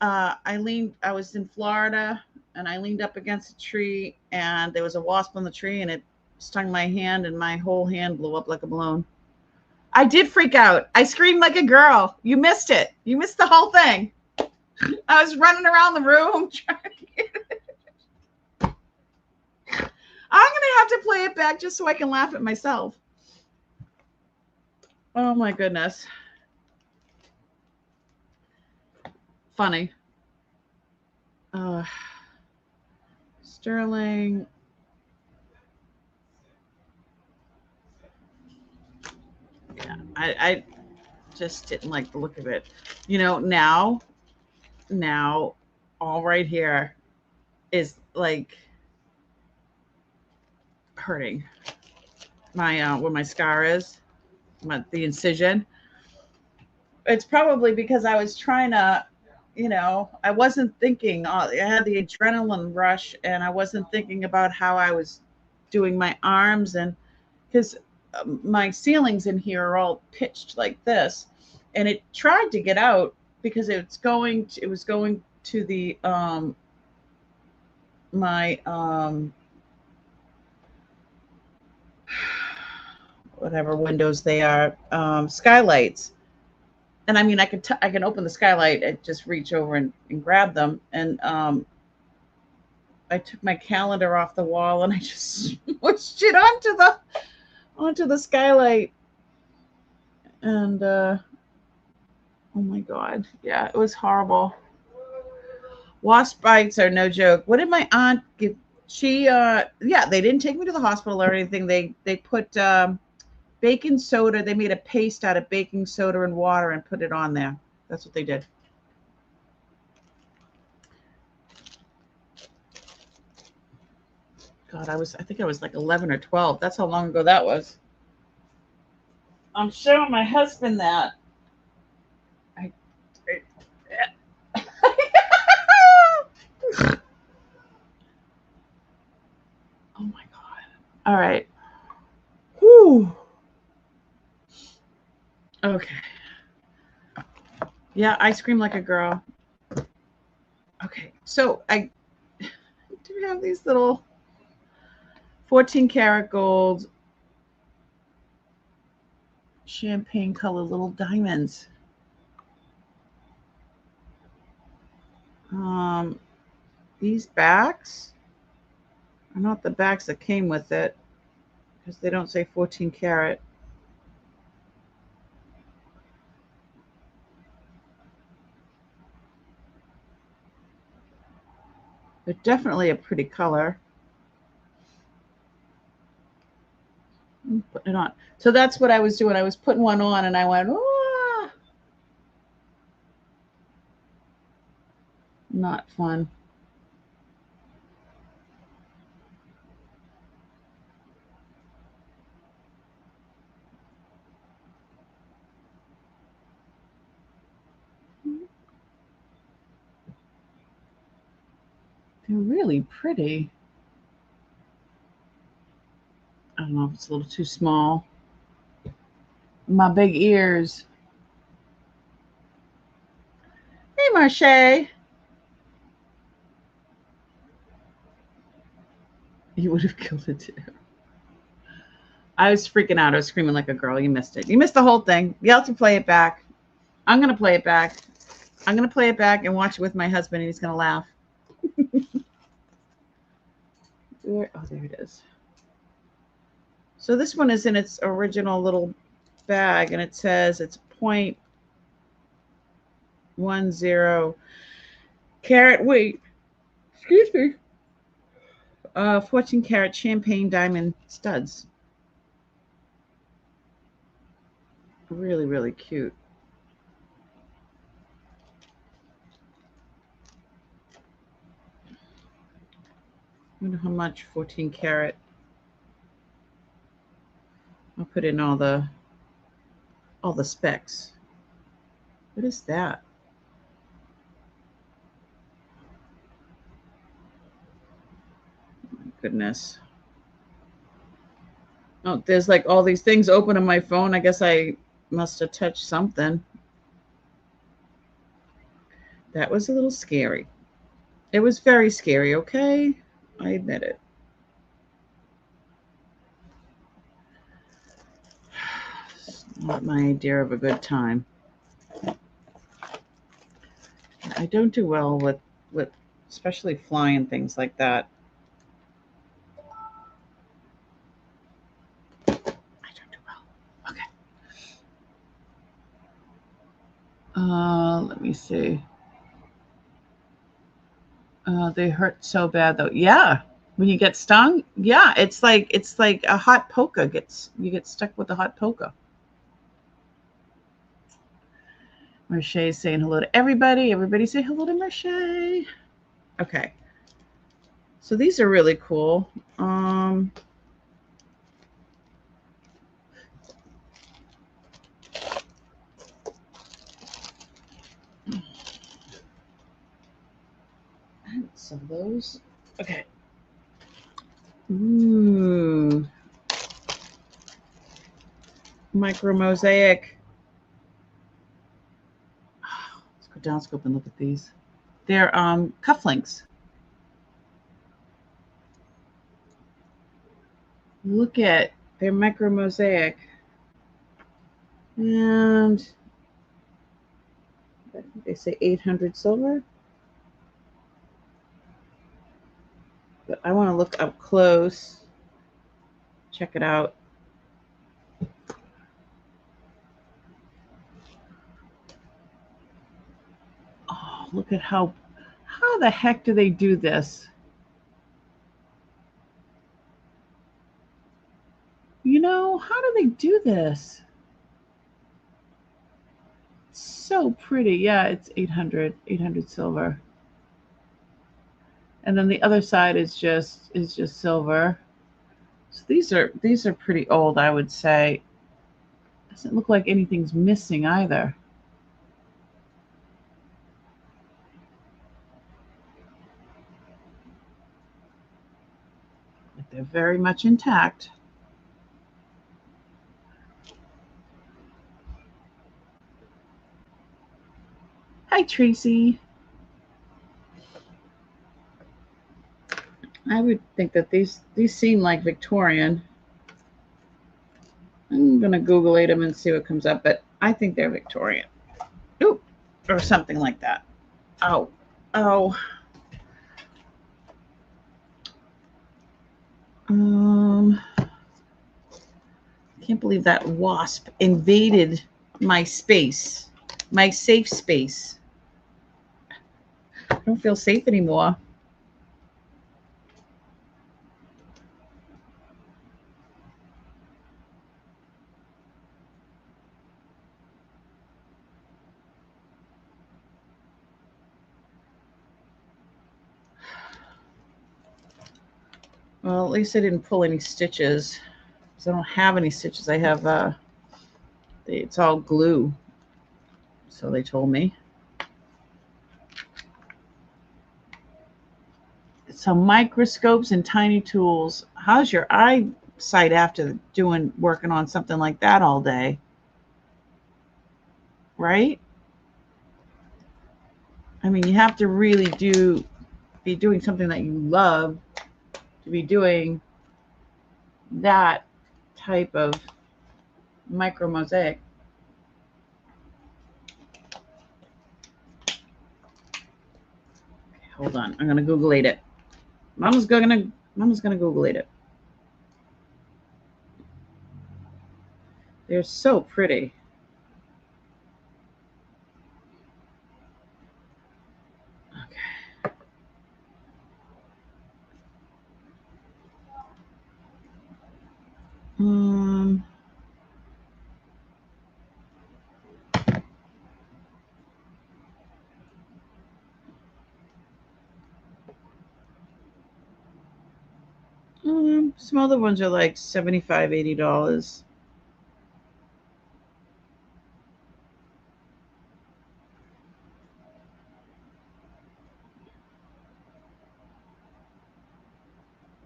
I was in Florida and I leaned up against a tree and there was a wasp on the tree and it stung my hand and my whole hand blew up like a balloon. I did freak out. I screamed like a girl. You missed it. You missed the whole thing. I was running around the room trying to get it. I'm going to have to play it back just so I can laugh at myself. Oh my goodness. Funny. Sterling. Yeah, I just didn't like the look of it. You know, now all right here is like hurting. My where my scar is, the incision. It's probably because I was trying to, I wasn't thinking. I had the adrenaline rush, and I wasn't thinking about how I was doing my arms, and because my ceilings in here are all pitched like this, and it tried to get out because it was going to the my whatever windows they are, skylights. And I mean, I can open the skylight and just reach over and grab them. And I took my calendar off the wall and I just pushed it onto the skylight. And oh my God, yeah, it was horrible. Wasp bites are no joke. What did my aunt give? She yeah, they didn't take me to the hospital or anything. They put baking soda. They made a paste out of baking soda and water and put it on there. That's what they did. God, I think I was like 11 or 12. That's how long ago that was. I'm showing my husband that. Oh my God. All right. Whew. Okay. Yeah, I scream like a girl. Okay. So I do have these little 14 karat gold champagne color little diamonds. These backs are not the backs that came with it because they don't say 14 karat. They're definitely a pretty color. I'm putting it on. So that's what I was doing. I was putting one on and I went, oh, not fun. They're really pretty. I don't know if it's a little too small. My big ears. Hey, Marche. You would have killed it too. I was freaking out. I was screaming like a girl. You missed it. You missed the whole thing. You have to play it back. I'm going to play it back. I'm going to play it back and watch it with my husband, and he's going to laugh. Oh, there it is. So this one is in its original little bag, and it says it's 0.10 carat weight. Excuse me. 14 karat champagne diamond studs. Really, really cute. I wonder how much 14 karat. I'll put in all the specs. What is that? Oh my goodness. Oh, there's like all these things open on my phone. I guess I must have touched something. That was a little scary. It was very scary, okay? I admit it. Not my idea of a good time. I don't do well with especially flying things like that. I don't do well. Okay. Let me see. They hurt so bad though. Yeah. When you get stung, yeah, it's like a hot poker you get stuck with a hot poker. Marche is saying hello to everybody. Everybody say hello to Marche. Okay. So these are really cool. Let's sell those. Okay. Ooh. Micro mosaic. downscope and look at these. They're cufflinks. Look at their micro mosaic. And I think they say 800 silver. But I want to look up close. Check it out. Oh, look at how the heck do they do this? You know, how do they do this? It's so pretty. Yeah, it's 800 silver. And then the other side is just silver. So these are pretty old, I would say. Doesn't look like anything's missing either. But they're very much intact. Hi, Tracy. I would think that these seem like Victorian. I'm gonna Google them and see what comes up, but I think they're Victorian. Ooh, or something like that. Oh, oh. Can't believe that wasp invaded my space, my safe space. I don't feel safe anymore. Well, at least I didn't pull any stitches. I don't have any stitches. I have it's all glue. So they told me. Some microscopes and tiny tools. How's your eyesight after working on something like that all day? Right? I mean, you have to really be doing something that you love to be doing that type of micro mosaic. Okay, hold on, I'm gonna Google it. Mama's gonna Google it. They're so pretty. Okay. Some other ones are like $75, $80.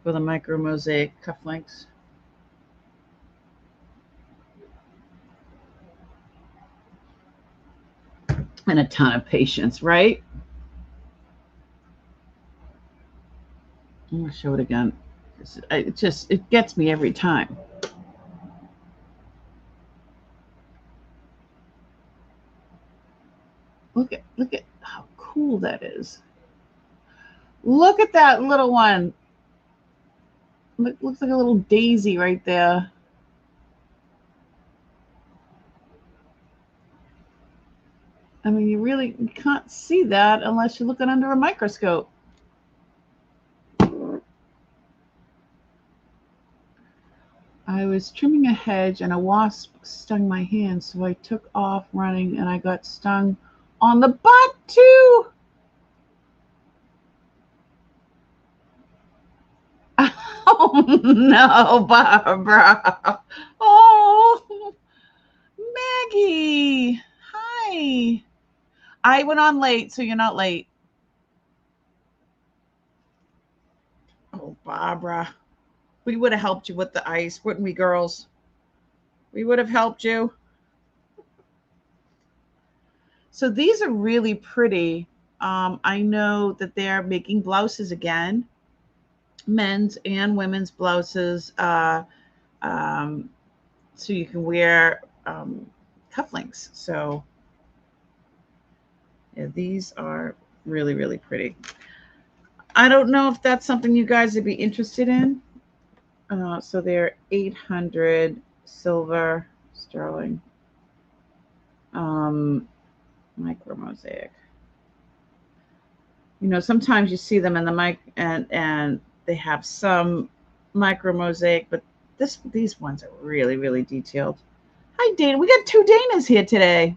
For the micro mosaic cufflinks. And a ton of patience, right? I'm gonna show it again. It gets me every time. Look at how cool that is. Look at that little one. Looks like a little daisy right there. I mean, you can't see that unless you're looking under a microscope. I was trimming a hedge and a wasp stung my hand, so I took off running and I got stung on the butt too. Oh no, Barbara. Oh, Maggie. Hi. I went on late, so you're not late. Oh, Barbara. We would have helped you with the ice, wouldn't we, girls? We would have helped you. So these are really pretty. I know that they're making blouses again, men's and women's blouses. So you can wear cufflinks. So yeah, these are really, really pretty. I don't know if that's something you guys would be interested in. So they're 800 silver sterling micro mosaic. You know, sometimes you see them in the mic and they have some micro mosaic, but these ones are really, really detailed. Hi, Dana. We got two Danas here today.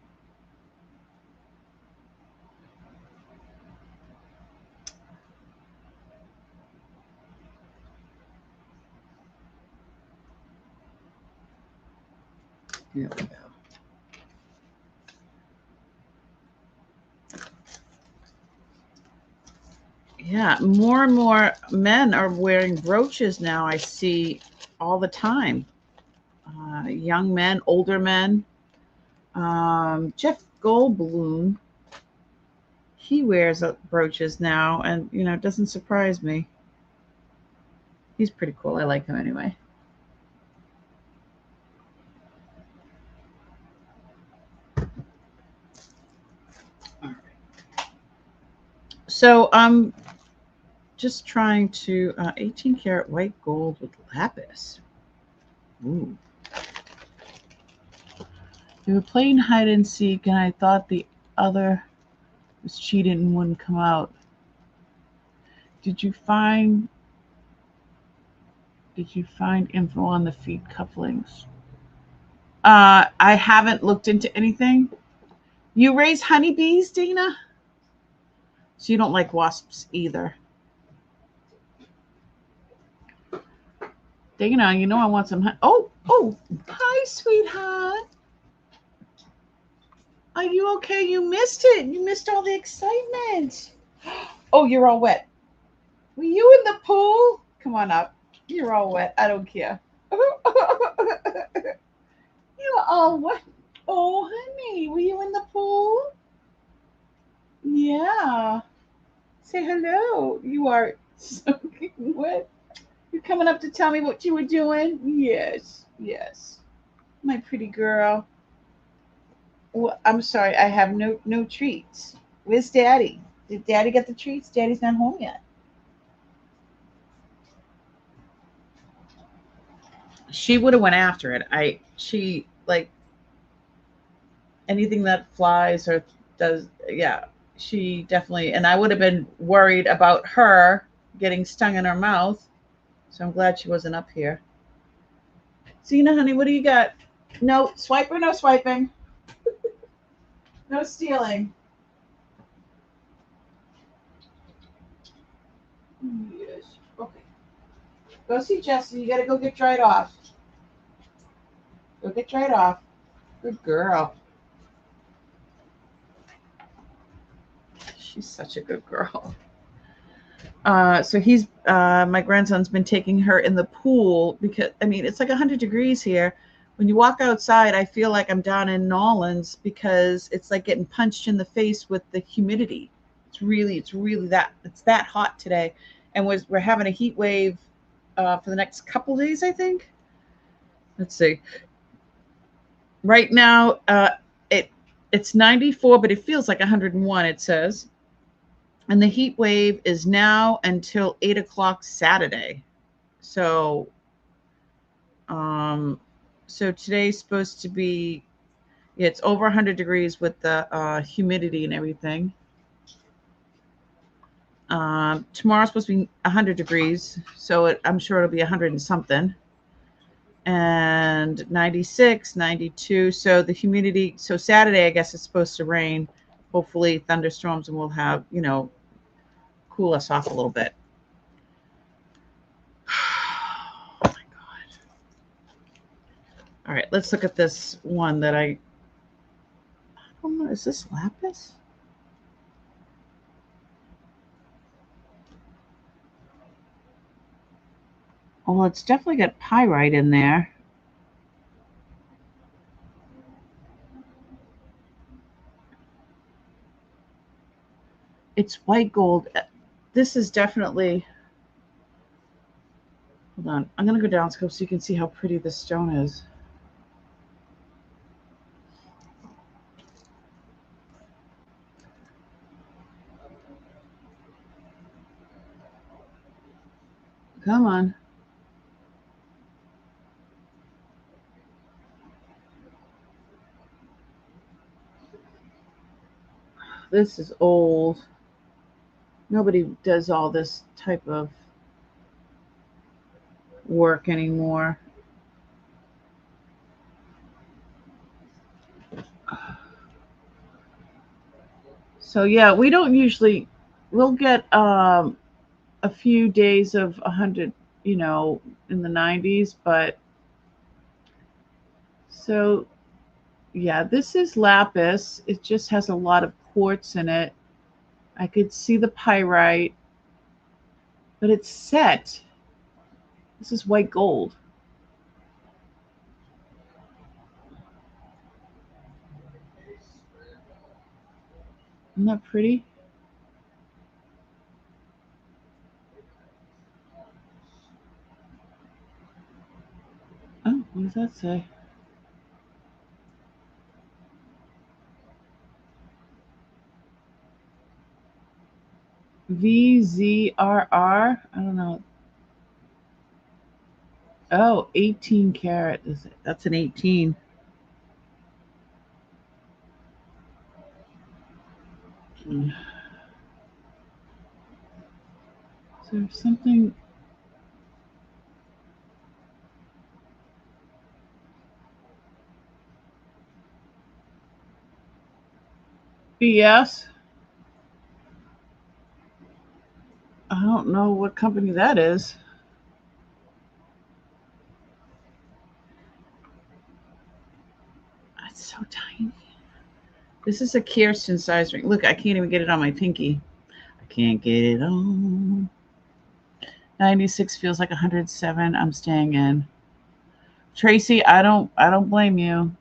Here we go. Yeah, more and more men are wearing brooches now. I see all the time. Young men, older men. Jeff Goldblum, he wears brooches now, and you know, it doesn't surprise me. He's pretty cool. I like him anyway. All right. So I'm just trying to 18 karat white gold with lapis. Ooh. They were playing hide and seek, and I thought the other was cheating and wouldn't come out. Did you find info on the feet cufflinks? I haven't looked into anything. You raise honeybees, Dana? So you don't like wasps either. Dana, you know I want some. Oh, hi, sweetheart. Are you okay? You missed it. You missed all the excitement. Oh, you're all wet. Were you in the pool? Come on up. You're all wet. I don't care. You're all wet. Oh, honey, were you in the pool? Yeah. Say hello. You are soaking wet. You're coming up to tell me what you were doing? Yes. Yes. My pretty girl. Well, I'm sorry. I have no treats. Where's Daddy? Did Daddy get the treats? Daddy's not home yet. She would have went after it. She like anything that flies or does. Yeah, she definitely. And I would have been worried about her getting stung in her mouth. So I'm glad she wasn't up here. Zena, honey, what do you got? No swiper, no swiping. No stealing. Yes. Okay. Go see Jesse. You gotta go get dried off. Go get dried off. Good girl. She's such a good girl. So he's my grandson's been taking her in the pool because I mean it's like 100 degrees here. When you walk outside, I feel like I'm down in Nolans because it's like getting punched in the face with the humidity. It's really that hot today, and we're having a heat wave for the next couple days. I think. Let's see. Right now, it's 94, but it feels like 101. It says. And the heat wave is now until 8 o'clock Saturday. So, so today's supposed to be, yeah, it's over 100 degrees with the humidity and everything. Tomorrow's supposed to be 100 degrees, so I'm sure it'll be 100 and something. And 96, 92. So the humidity, so Saturday, I guess it's supposed to rain. Hopefully thunderstorms, and we'll have, cool us off a little bit. Oh my God. All right, let's look at this one that I don't know. Is this lapis? Oh, it's definitely got pyrite in there. It's white gold. This is definitely, hold on. I'm going to go down so you can see how pretty this stone is. Come on. This is old. Nobody does all this type of work anymore. So yeah, we don't usually, we'll get a few days of 100, you know, in the 90s, but so yeah, this is lapis. It just has a lot of quartz in it. I could see the pyrite, but it's set. This is white gold. Isn't that pretty? Oh, what does that say? VZRR? I don't know. Oh, 18 karat. That's an 18. Is there something? BS? I don't know what company that is. It's so tiny. This is a Kirsten size ring. Look, I can't even get it on my pinky. I can't get it on. 96 feels like 107. I'm staying in. Tracy, I don't blame you.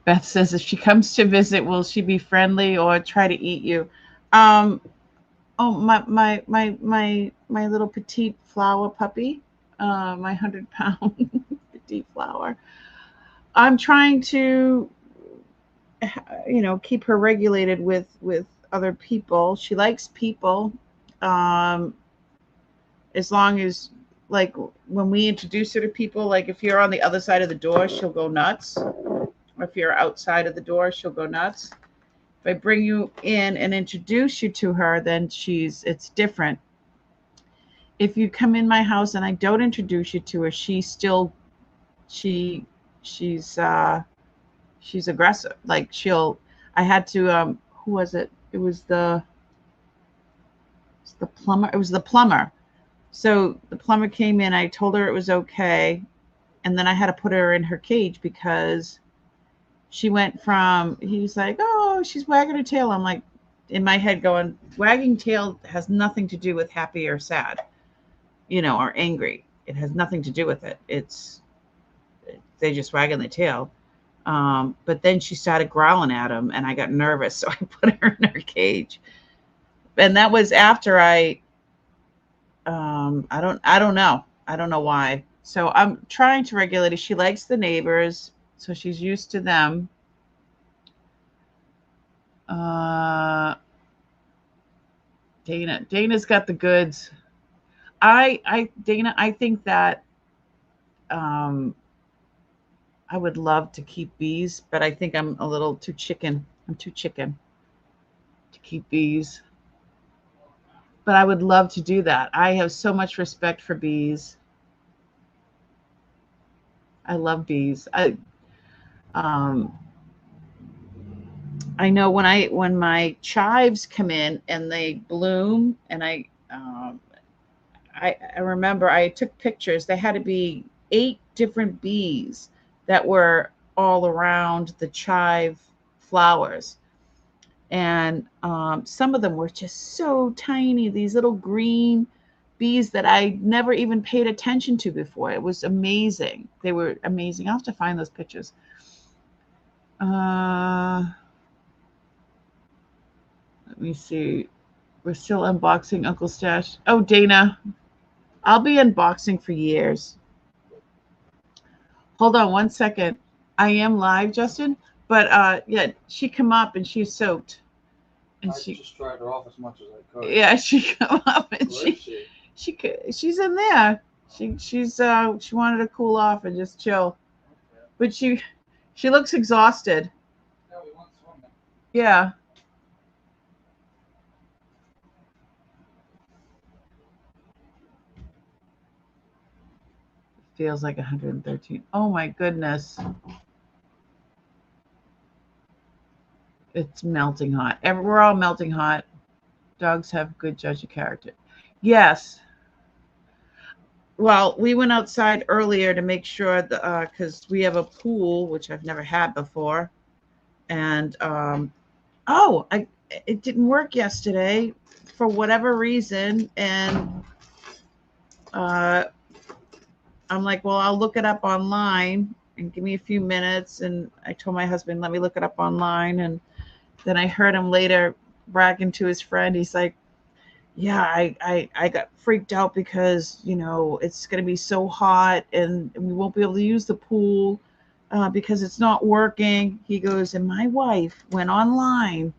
Beth says if she comes to visit, will she be friendly or try to eat you? Um, oh, my little petite flower puppy, my 100-pound petite flower. I'm trying to, keep her regulated with other people. She likes people, um, as long as, like, when we introduce her to people, like if you're on the other side of the door, she'll go nuts. Or if you're outside of the door, she'll go nuts. If I bring you in and introduce you to her, then it's different. If you come in my house and I don't introduce you to her, she she's she's aggressive. Like I had to who was it? It was the plumber. It was the plumber. So the plumber came in, I told her it was okay, and then I had to put her in her cage because she went from, he's like, oh, she's wagging her tail. I'm like, in my head going, wagging tail has nothing to do with happy or sad, or angry. It has nothing to do with it. They just wagging their tail. But then she started growling at him and I got nervous. So I put her in her cage. And that was after I don't know. I don't know why. So I'm trying to regulate it. She likes the neighbors, so she's used to them. Uh, Dana's got the goods. Dana, I think that um, I would love to keep bees, but I think I'm a little too chicken. I'm too chicken to keep bees. But I would love to do that. I have so much respect for bees. I love bees. Um, I know when my chives come in and they bloom, and I remember I took pictures. There had to be 8 different bees that were all around the chive flowers, and some of them were just so tiny. These little green bees that I never even paid attention to before. It was amazing. They were amazing. I'll have to find those pictures. Uh, Let me see. We're still unboxing Uncle Stash. Oh, Dana. I'll be unboxing for years. Hold on one second. I am live, Justin. But yeah, she come up and she's soaked. And I just dried her off as much as I could. Yeah, she come up and she's in there. She wanted to cool off and just chill. Okay. But she looks exhausted. Yeah, we went swimming. Yeah. Feels like 113. Oh my goodness. It's melting hot. We're all melting hot. Dogs have good judge of character. Yes. Well, we went outside earlier to make sure that because we have a pool, which I've never had before. And it didn't work yesterday for whatever reason. And I'm like, well, I'll look it up online and give me a few minutes. And I told my husband, let me look it up online. And then I heard him later bragging to his friend. He's like, yeah, I got freaked out because, it's going to be so hot and we won't be able to use the pool because it's not working. He goes, and my wife went online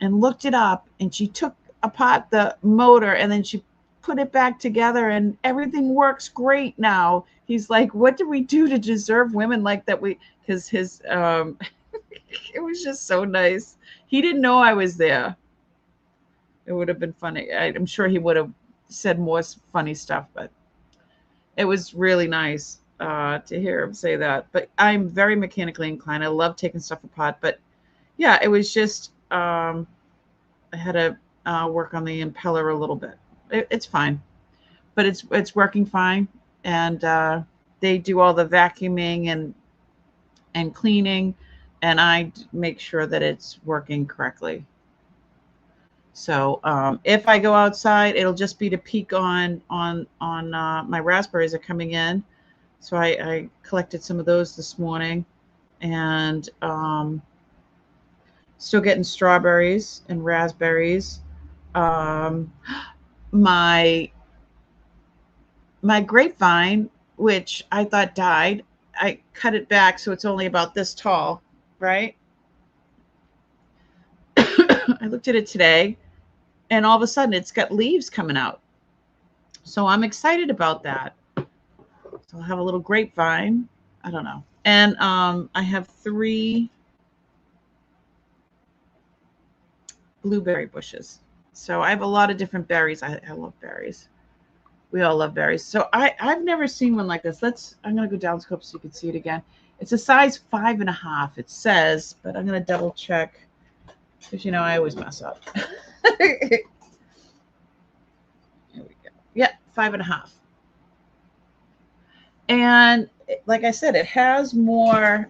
and looked it up and she took apart the motor and then she put it back together and everything works great now. He's like, what did we do to deserve women like that? Because his it was just so nice. He didn't know I was there. It would have been funny. I'm sure he would have said more funny stuff, but it was really nice to hear him say that. But I'm very mechanically inclined. I love taking stuff apart. But yeah, it was just I had to work on the impeller a little bit. It's fine, but it's working fine. And they do all the vacuuming and cleaning, and I make sure that it's working correctly. So if I go outside, it'll just be to peek on my raspberries are coming in. So I collected some of those this morning, and still getting strawberries and raspberries. Um, my grapevine, which I thought died, I cut it back so it's only about this tall, right? I looked at it today, and all of a sudden it's got leaves coming out. So I'm excited about that. So I'll have a little grapevine. I don't know. And I have 3 blueberry bushes. So I have a lot of different berries. I love berries. We all love berries. So I've never seen one like this. I'm going to go down scope so you can see it again. It's a size 5.5, it says, but I'm going to double check because, I always mess up. Here we go. Yeah, 5.5. And like I said, it has more,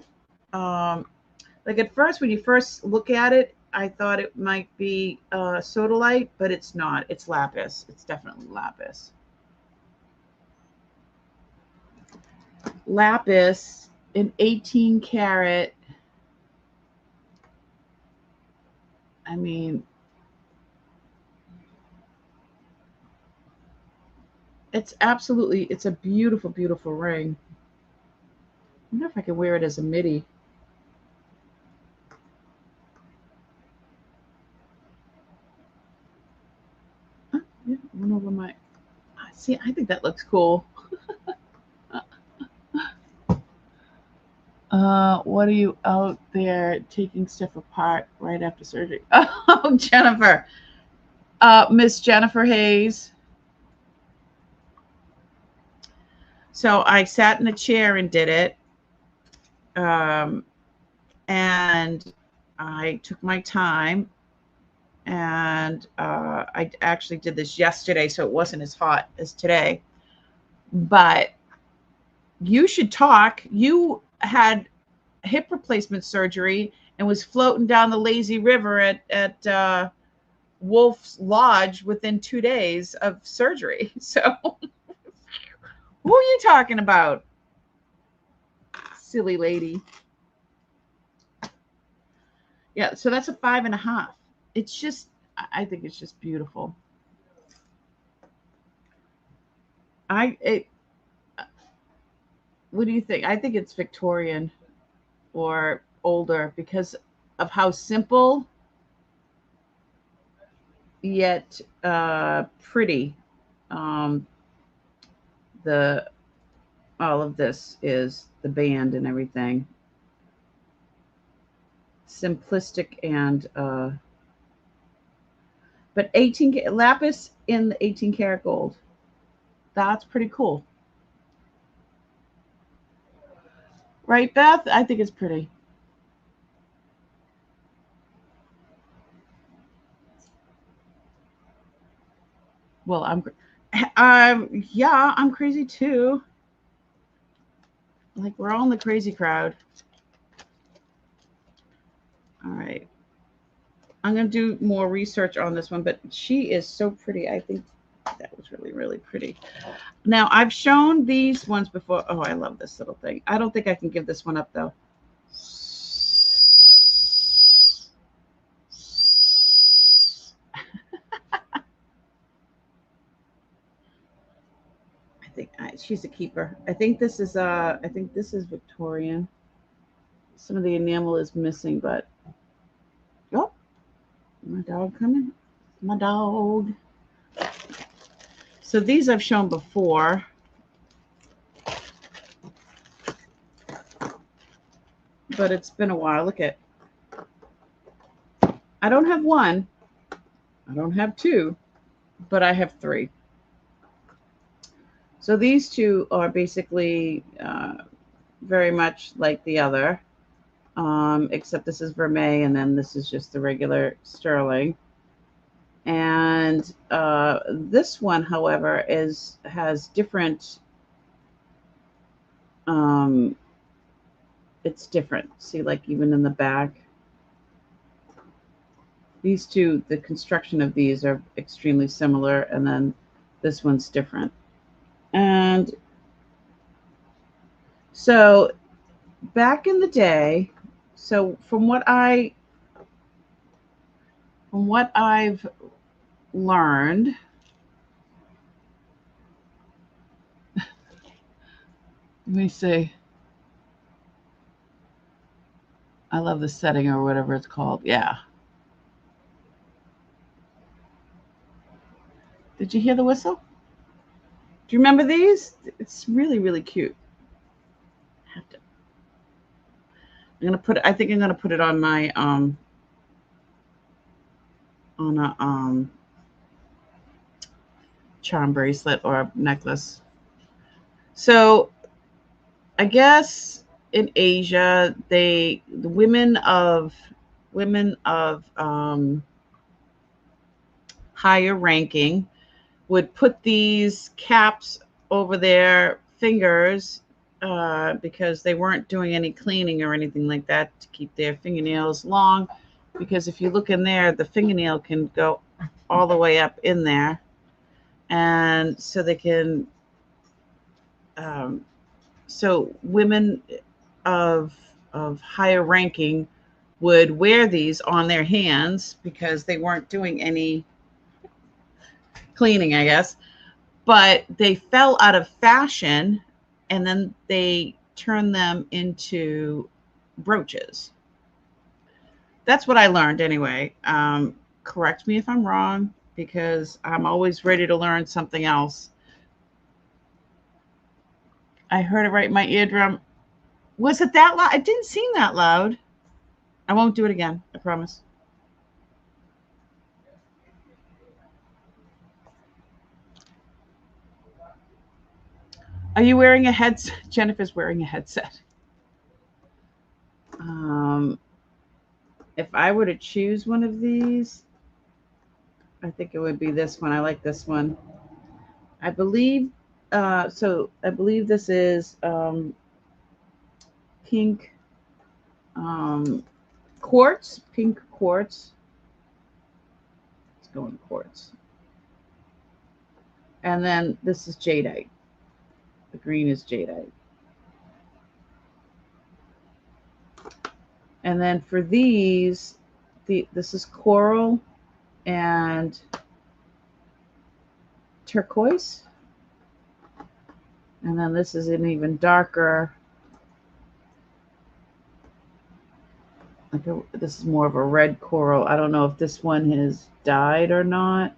like at first, when you first look at it, I thought it might be sodalite, but it's not. It's lapis. It's definitely lapis. Lapis, an 18 karat. I mean, it's a beautiful, beautiful ring. I wonder if I can wear it as a midi. Yeah, run over my. See, I think that looks cool. What are you out there taking stuff apart right after surgery? Oh, Jennifer. Miss Jennifer Hayes. So I sat in a chair and did it. And I took my time. And I actually did this yesterday, so it wasn't as hot as today. But you should talk. You had hip replacement surgery and was floating down the lazy river at Wolf's Lodge within 2 days of surgery. So who are you talking about? Silly lady. Yeah, so that's a 5.5. It's just, I think it's just beautiful. What do you think? I think it's Victorian or older because of how simple yet pretty um, the all of this is, the band and everything. Simplistic and but 18 lapis in the 18 karat gold. That's pretty cool. Right, Beth? I think it's pretty. Well, yeah, I'm crazy too. Like we're all in the crazy crowd. All right. I'm going to do more research on this one, but she is so pretty. I think that was really, really pretty. Now, I've shown these ones before. Oh, I love this little thing. I don't think I can give this one up, though. I think she's a keeper. I think this is Victorian. Some of the enamel is missing, but oh, my dog coming. My dog. So these I've shown before. But it's been a while. Look at, I don't have one, I don't have two, but I have three. So these two are basically very much like the other, except this is vermeil and then this is just the regular sterling. And this one, however, has different. It's different. See, like even in the back, these two, the construction of these are extremely similar, and then this one's different. And so back in the day, so from what I've learned, let me see. I love the setting or whatever it's called. Yeah. Did you hear the whistle? Do you remember these? It's really, really cute. I'm gonna put it, I think I'm gonna put it on my on a charm bracelet or necklace. So I guess in Asia, the women of higher ranking would put these caps over their fingers because they weren't doing any cleaning or anything like that to keep their fingernails long. Because if you look in there, the fingernail can go all the way up in there, and so they can. So women of higher ranking would wear these on their hands because they weren't doing any cleaning, I guess. But they fell out of fashion, and then they turned them into brooches. That's what I learned anyway. Correct me if I'm wrong, because I'm always ready to learn something else. I heard it right in my eardrum. Was it that loud? It didn't seem that loud. I won't do it again. I promise. Are you wearing a headset? Jennifer's wearing a headset. Um, if I were to choose one of these, I think it would be this one. I like this one. I believe, I believe this is pink quartz, pink quartz. Let's go in quartz. And then this is jadeite. The green is jadeite. And then for these, this is coral, and turquoise. And then this is an even darker, this is more of a red coral. I don't know if this one has dyed or not.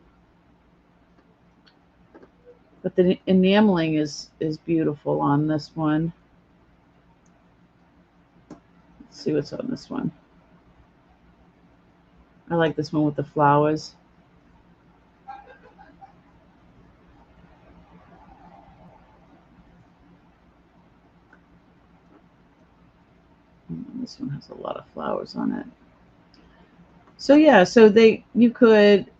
But the enameling is beautiful on this one. Let's see what's on this one. I like this one with the flowers. This one has a lot of flowers on it. So yeah, so you could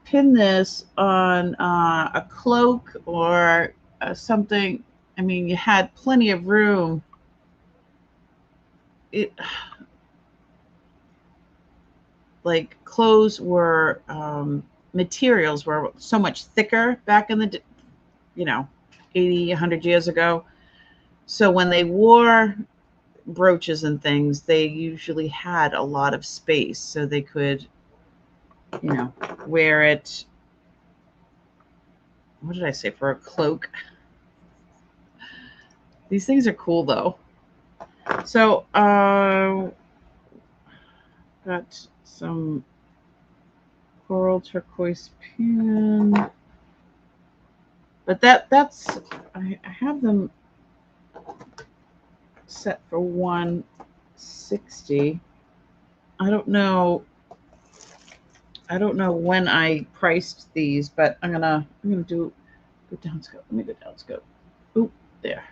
pin this on a cloak or something. I mean, you had plenty of room. Like clothes were, materials were so much thicker back in the, 80, 100 years ago. So when they wore brooches and things, they usually had a lot of space so they could, wear it. What did I say for a cloak? These things are cool though. So got some coral turquoise pin, but that's I have them set for 160. I don't know when I priced these, but I'm gonna go down scope. Let me go down scope. Oop, there.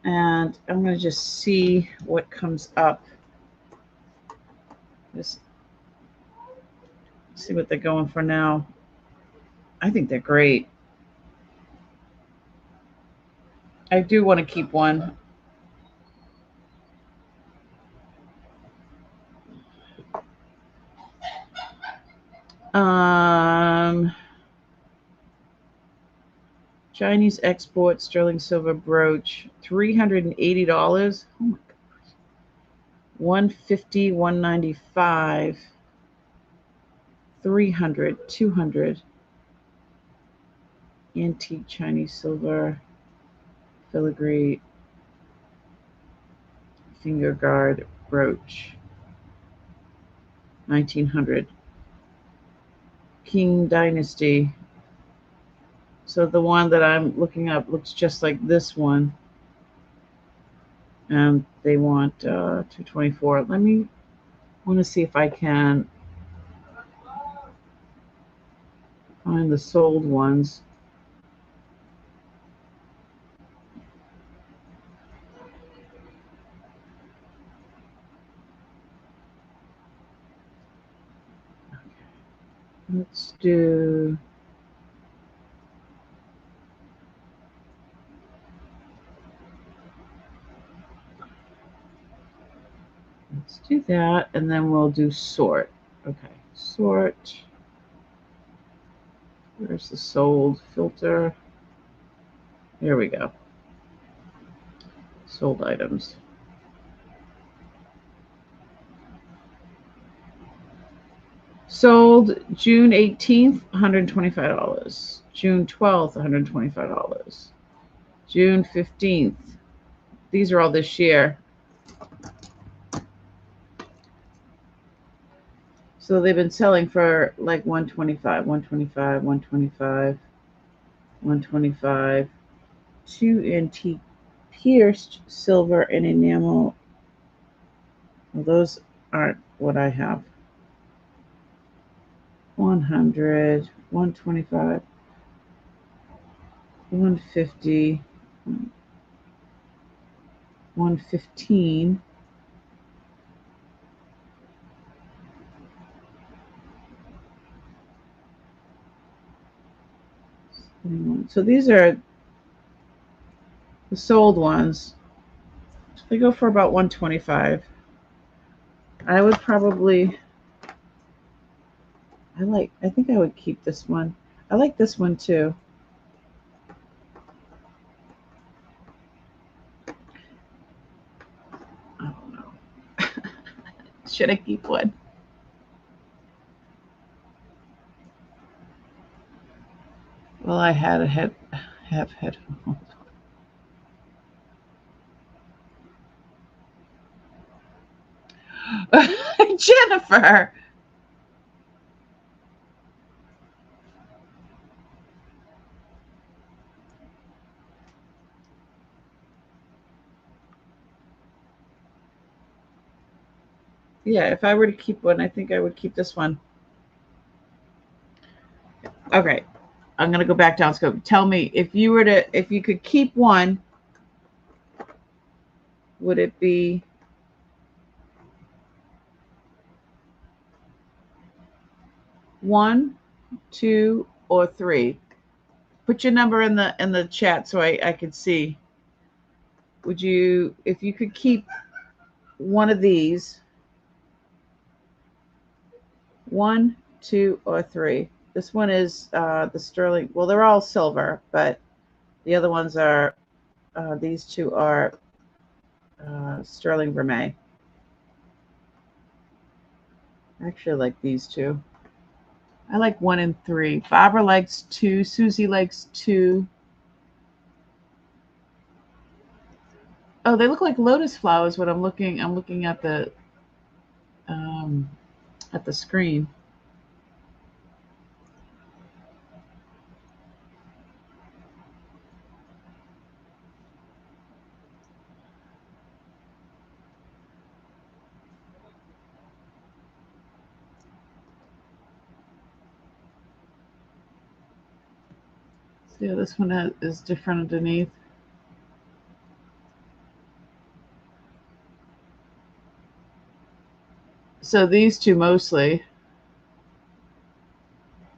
And I'm gonna just see what comes up. Just see what they're going for now. I think they're great. I do want to keep one. Chinese export sterling silver brooch, $380. Oh my gosh. 150, 195, 300, 200. Antique Chinese silver filigree finger guard brooch, 1900. Qing Dynasty. So the one that I'm looking up looks just like this one. And they want 224. I want to see if I can find the sold ones. Let's do that, and then we'll do sort. Okay, sort. Where's the sold filter? There we go. Sold items. Sold June 18th, $125. June 12th, $125. June 15th. These are all this year. So they've been selling for like 125, 125, 125, 125. 2 antique pierced silver and enamel. Well, those aren't what I have. 100, 125, 150, 115. So these are the sold ones. They go for about 125. I would probably, I think I would keep this one. I like this one too. I don't know. Should I keep one? Well, I had a have headphones. Jennifer. Yeah, if I were to keep one, I think I would keep this one. Okay, I'm gonna go back down scope. Tell me if you could keep one, would it be one, two, or three? Put your number in the chat so I could see. Would you, if you could keep one of these, one, two, or three? This one is the sterling. Well, they're all silver, but the other ones are, these two are sterling vermeil. Actually, I like these two. I like one and three. Barbara likes two. Susie likes two. Oh, they look like lotus flowers when I'm looking at the screen. See how this one is different underneath. So these two mostly.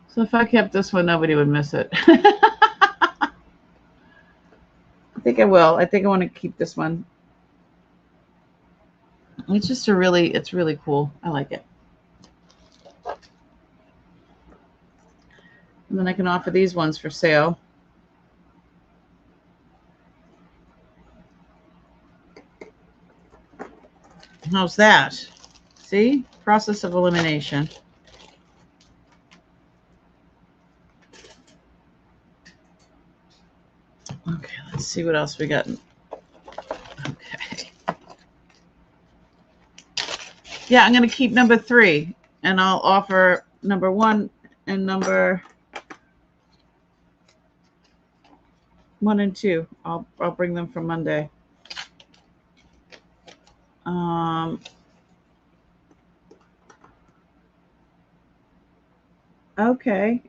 So if I kept this one, nobody would miss it. I think I will. I think I want to keep this one. It's just it's really cool. I like it. And then I can offer these ones for sale. How's that? See? Process of elimination. Okay, let's see what else we got. Okay. Yeah, I'm going to keep number 3, and I'll offer number 1 and number 1 and 2. I'll bring them for Monday. Okay.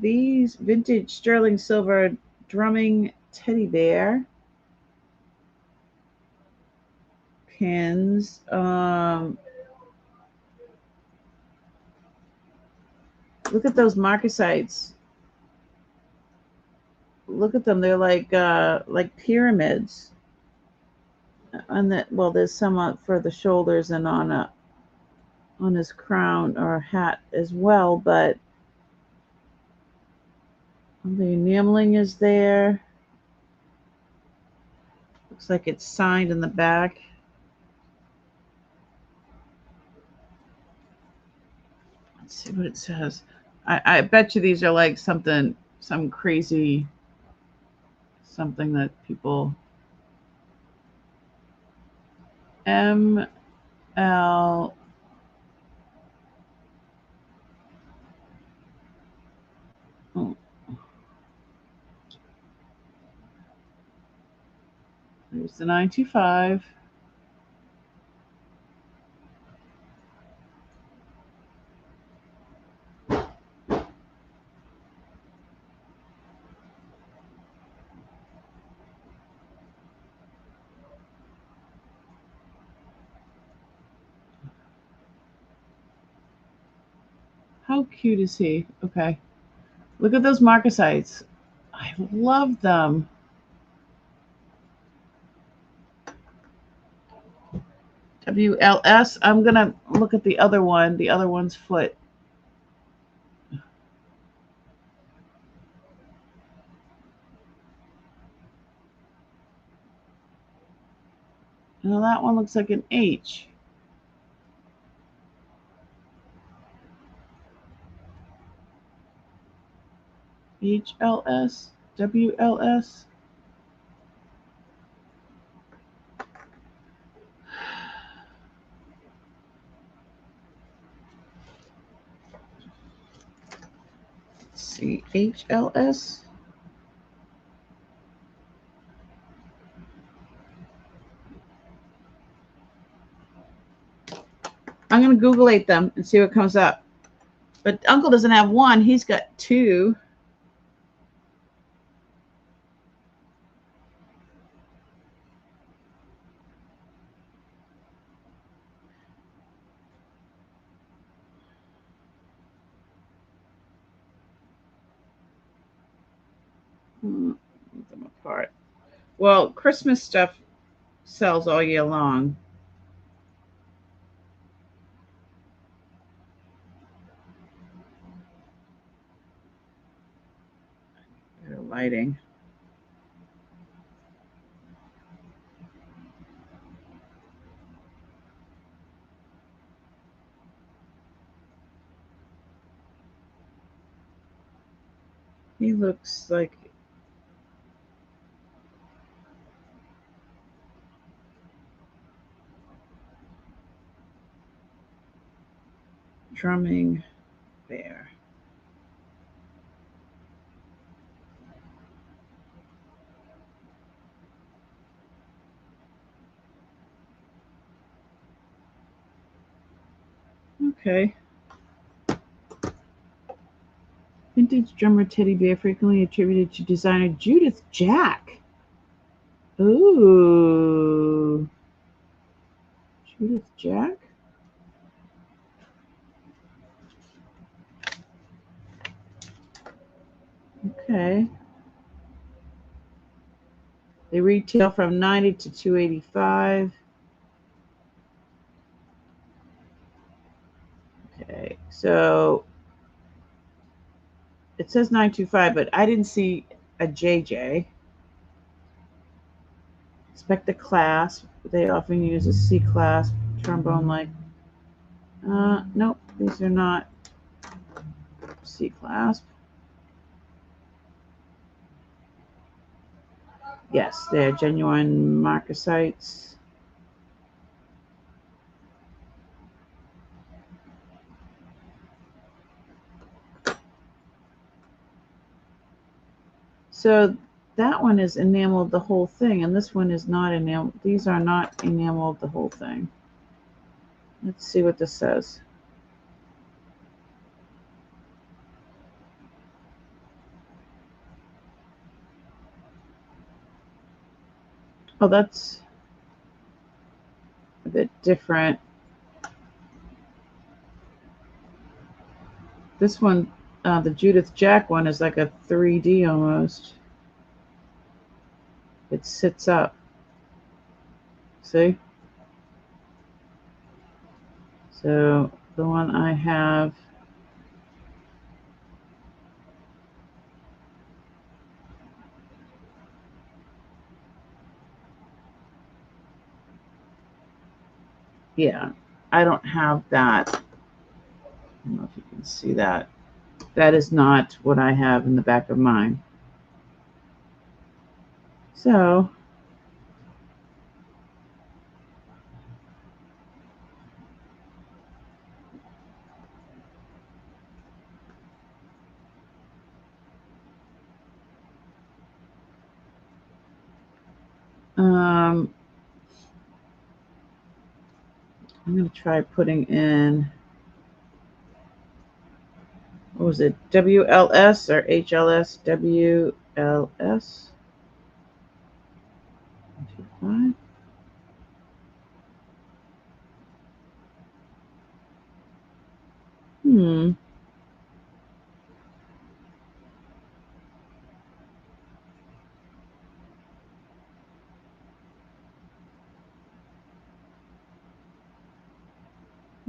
These vintage sterling silver drumming teddy bear pins. Look at those marcasites. Look at them. They're like pyramids. On that, well, there's some for the shoulders and on his crown or hat as well, but the enameling is there. Looks like it's signed in the back. Let's see what it says. I bet you these are like some crazy, something that people. ML. Oh. There's the 925. How cute is he? Okay. Look at those marcasites. I love them. WLS. I'm going to look at the other one. The other one's foot. Now that one looks like an H. HLS, WLS. Let's see, HLS. I'm going to Google-ate them and see what comes up. But Uncle doesn't have one. He's got two. Them apart. Well, Christmas stuff sells all year long. Better lighting. He looks like drumming bear. Okay. Vintage drummer teddy bear frequently attributed to designer Judith Jack. Ooh. Judith Jack? Okay. They retail from $90 to $285. Okay, so it says 925, but I didn't see a JJ. Expect the clasp. They often use a C clasp, trombone like. Nope, these are not C clasp. Yes, they're genuine marcasites. So that one is enameled the whole thing, and this one is not enameled. These are not enameled the whole thing. Let's see what this says. Oh, that's a bit different. This one, the Judith Jack one, is like a 3D almost. It sits up. See? So the one I have, yeah, I don't have that. I don't know if you can see that. That is not what I have in the back of mine. So I'm going to try putting in, what was it, WLS or HLS? WLS. 125.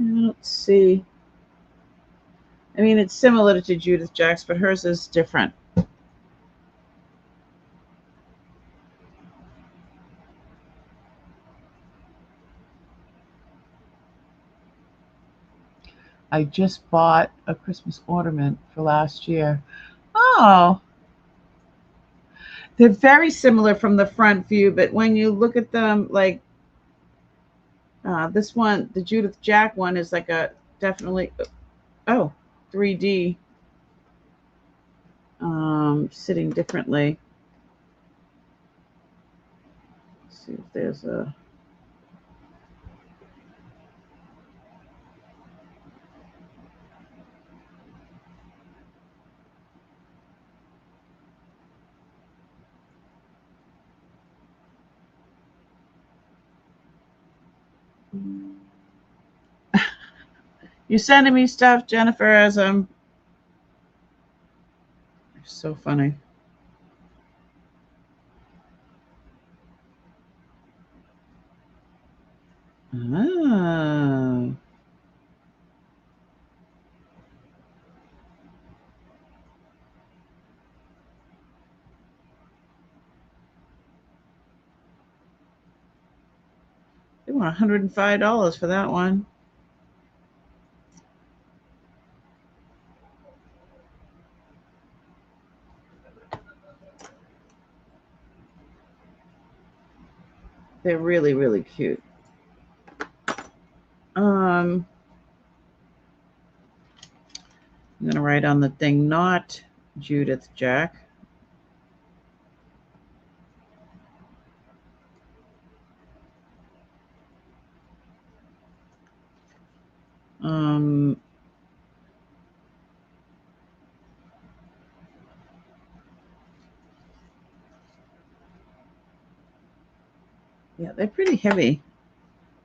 Let's see. I mean, it's similar to Judith Jack's, but hers is different. I just bought a Christmas ornament for last year. Oh, they're very similar from the front view, but when you look at them, like this one, the Judith Jack one is like a definitely, oh, 3D, sitting differently. Let's see if there's a, you sending me stuff, Jennifer, as I'm, so funny. Ah. They want $105 for that one. They're really, really cute. I'm gonna write on the thing, not Judith Jack. Yeah, they're pretty heavy.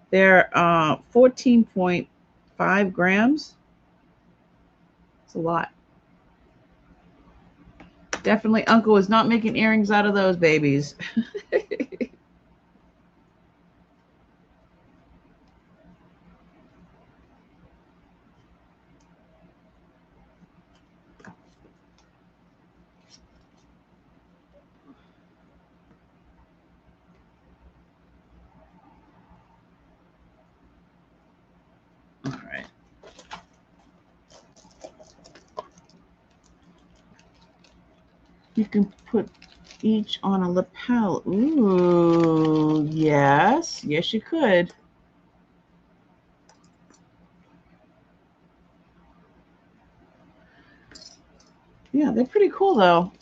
They're 14.5 grams. It's a lot. Definitely Uncle is not making earrings out of those babies. All right. You can put each on a lapel. Ooh, yes. Yes, you could. Yeah, they're pretty cool though.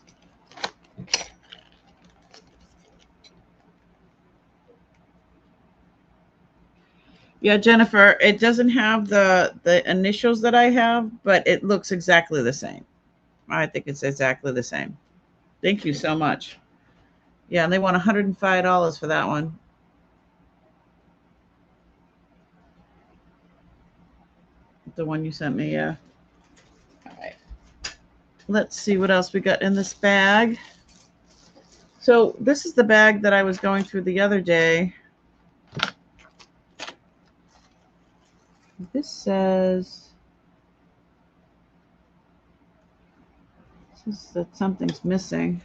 Yeah, Jennifer, it doesn't have the initials that I have, but it looks exactly the same. I think it's exactly the same. Thank you so much. Yeah, they want $105 for that one. The one you sent me, yeah. All right. Let's see what else we got in this bag. So this is the bag that I was going through the other day. This says that something's missing.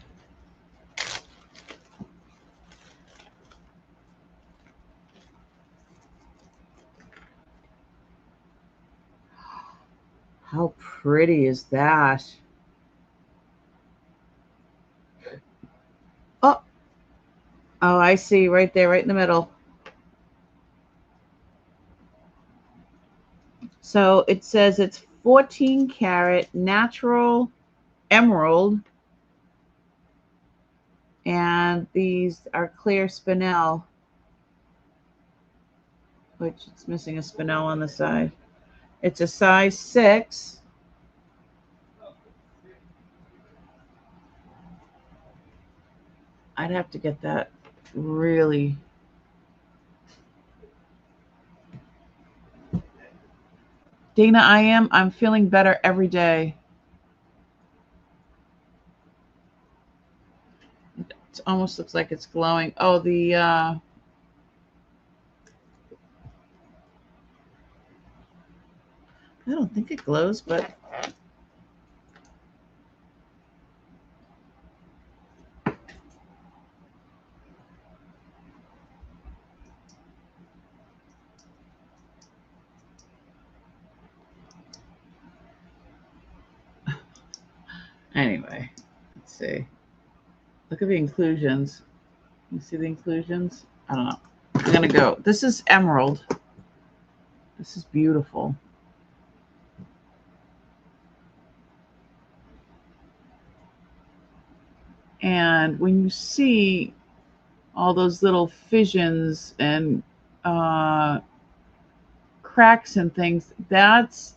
How pretty is that? Oh, oh, I see right there, right in the middle. So it says it's 14 karat natural emerald, and these are clear spinel, which it's missing a spinel on the side. It's a size 6. I'd have to get that really. Dana, I'm feeling better every day. It almost looks like it's glowing. Oh, I don't think it glows, but Anyway, let's see. Look at the inclusions. You see the inclusions? I don't know. I'm gonna go. This is emerald. This is beautiful. And when you see all those little fissions and cracks and things, that's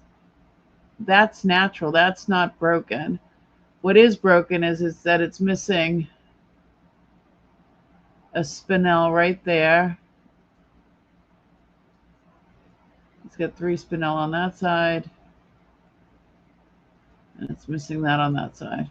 natural. That's not broken. What is broken is that it's missing a spinel right there. It's got 3 spinel on that side, and it's missing that on that side.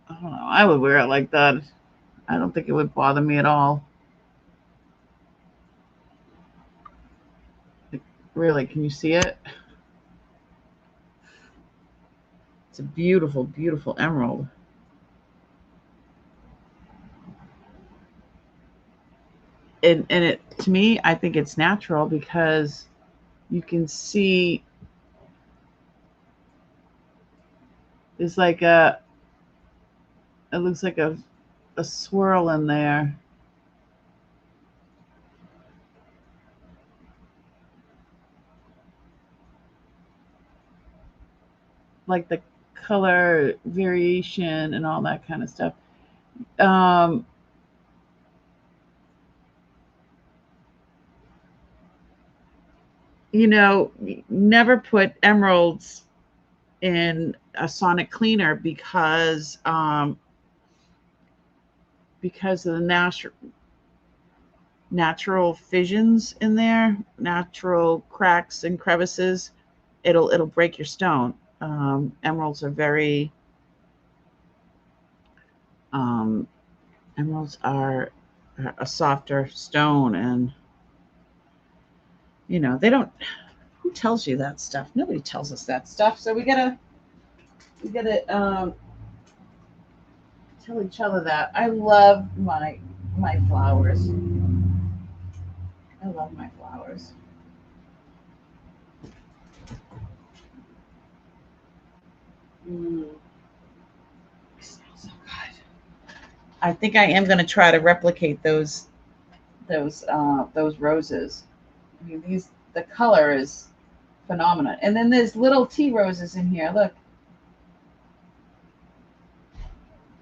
I don't know. I would wear it like that. I don't think it would bother me at all. Like, really, can you see it? It's a beautiful, beautiful emerald. And it, to me, I think it's natural because you can see there's like it looks like a swirl in there. Like the color variation and all that kind of stuff. You know, never put emeralds in a sonic cleaner because of the natural fissions in there, natural cracks and crevices. It'll break your stone. Emeralds are very emeralds are a softer stone, and you know they don't. Who tells you that stuff? Nobody tells us that stuff. So we gotta tell each other that. I love my flowers. I love my flowers. Mm. They smell so good. I think I am going to try to replicate those roses. I mean, the color is phenomenal. And then there's little tea roses in here. Look,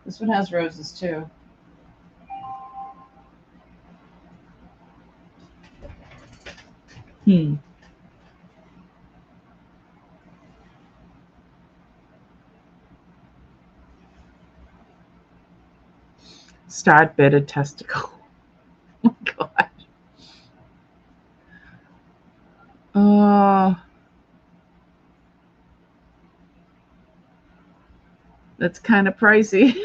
this one has roses too. Starred bedded testicle. Oh my god. Oh, that's kind of pricey.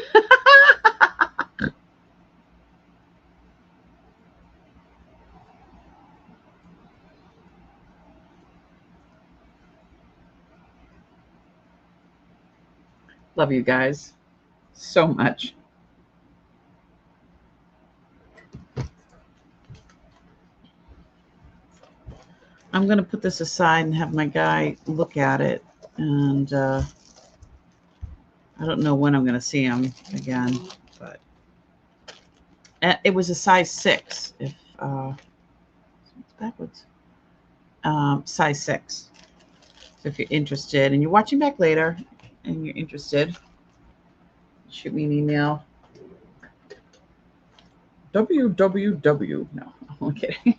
Love you guys so much. I'm going to put this aside and have my guy look at it. And I don't know when I'm going to see him again, but it was a size 6. If it's backwards, size 6. So if you're interested and you're watching back later and you're interested, shoot me an email. www. No, I'm kidding.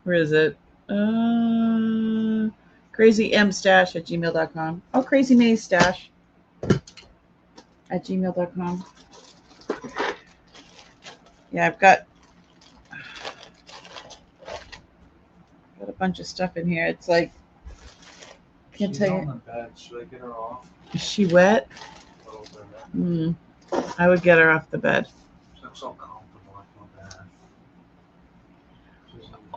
Where is it? crazymstash@gmail.com. Oh, crazymaystash@gmail.com. Yeah, I've got a bunch of stuff in here. It's like, can't tell you. On the bed. Should I get her off? Is she wet? I would get her off the bed. She looks so comfortable. I feel bad.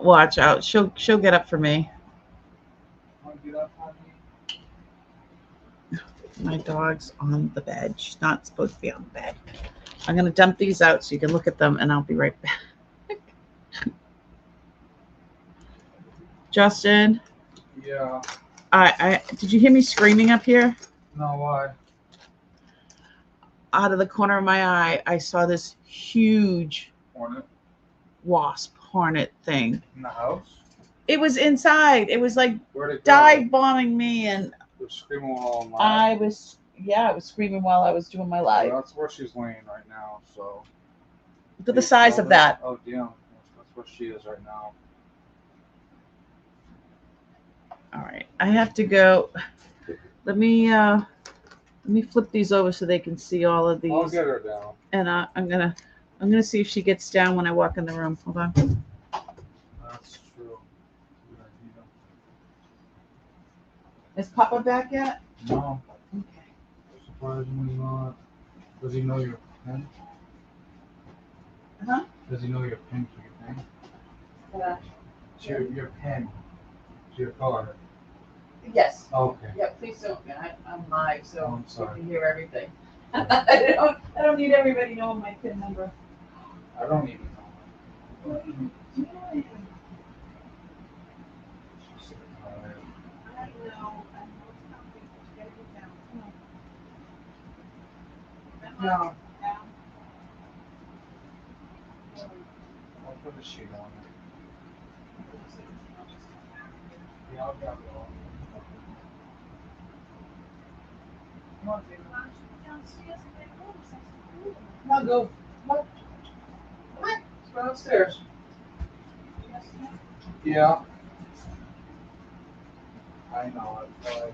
Watch out. She'll get up for me. Want to get up on me? My dog's on the bed. She's not supposed to be on the bed. I'm going to dump these out so you can look at them, and I'll be right back. Justin, Yeah. I did you hear me screaming up here? No, why? Out of the corner of my eye, I saw this huge Hornet hornet thing. in the house? It was inside. It was like Where'd it go? dive bombing me, and They're screaming all loud. I was screaming while I was doing my live. Well, that's where she's laying right now. So. Look at the size of that. Oh, damn. That's where she is right now. All right, I have to go. Let me flip these over so they can see all of these. I'll get her down. And I'm gonna see if she gets down when I walk in the room. Hold on. That's true. Good idea. Is Papa back yet? No. Okay. Surprisingly not. Does he know your pin? Huh? Does he know your pin for your thing? It's your pin. To your card. Yes. Okay. Yeah. Please don't. I'm live, so I'm you sorry. can hear everything. I don't need everybody knowing my PIN number. I don't even know. She's so tired. I know. Get it down. No. I'll put a sheet on it. Yeah, I'll grab it all. Come on, baby. Come on, go. Come on. Let's go downstairs. Yeah. I know it. But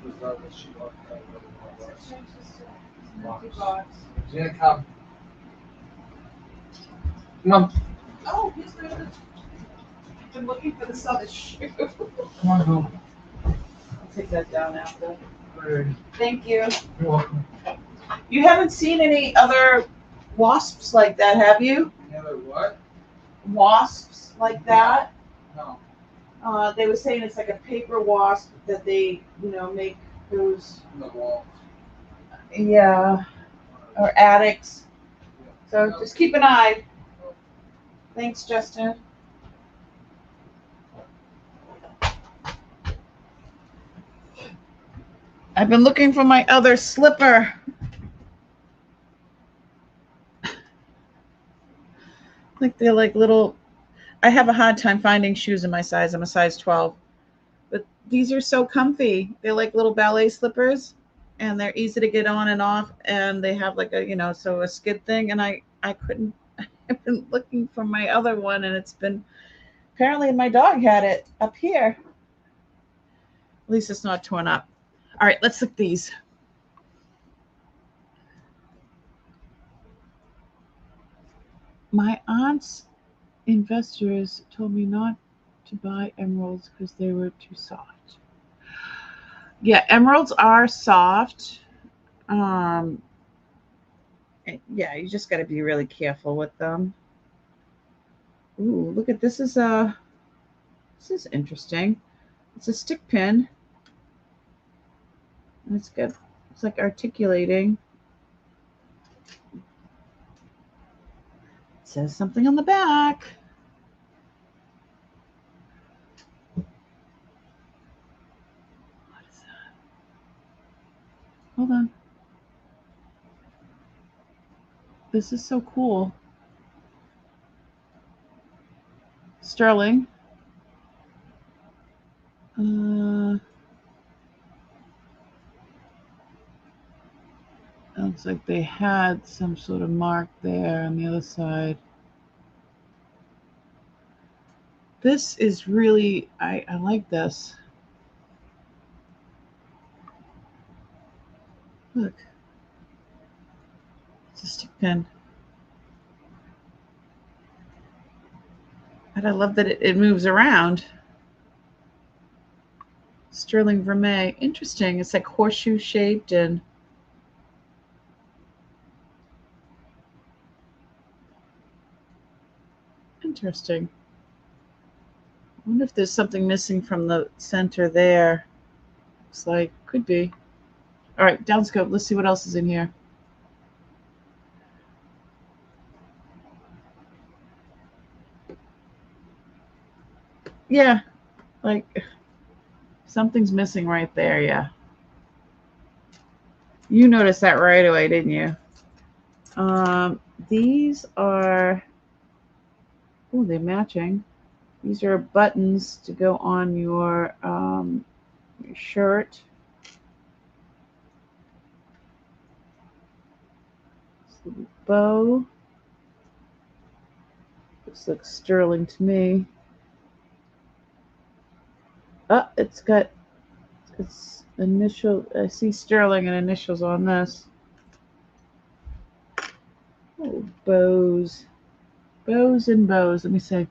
was that what she left? She's gonna come. Come on. Oh, he's good. I've been looking for this other shoe. Come on, home. I'll take that down after. Alrighty. Thank you. You're welcome. You haven't seen any other wasps like that, have you? Any other what? Wasps like that? No. They were saying it's like a paper wasp that they, make those. In the wall. Yeah, or addicts. So just keep an eye. Thanks, Justin. I've been looking for my other slipper. Like they're like little. I have a hard time finding shoes in my size. I'm a size 12. But these are so comfy. They're like little ballet slippers, and they're easy to get on and off, and they have like a skid thing, and I couldn't. I've been looking for my other one, and it's been apparently my dog had it up here. At least it's not torn up. All right, let's look at these. My aunt's investors told me not to buy emeralds because they were too soft. Yeah, emeralds are soft. Yeah, you just got to be really careful with them. Ooh, look at this. This is interesting. It's a stick pin. And it's like articulating. It says something on the back. What is that? Hold on. This is so cool. Sterling. Looks like they had some sort of mark there on the other side. This is really, I like this. Look. It's a stick pin. And I love that it moves around. Sterling vermeil. Interesting. It's like horseshoe shaped and interesting. I wonder if there's something missing from the center there. Looks like could be. All right, downscope. Let's see what else is in here. Yeah, like something's missing right there. Yeah. You noticed that right away, didn't you? These are, oh, they're matching. These are buttons to go on your shirt. Bow. This looks sterling to me. Oh, it's initial. I see sterling and initials on this. Oh, bows. Bows and bows. Let me see.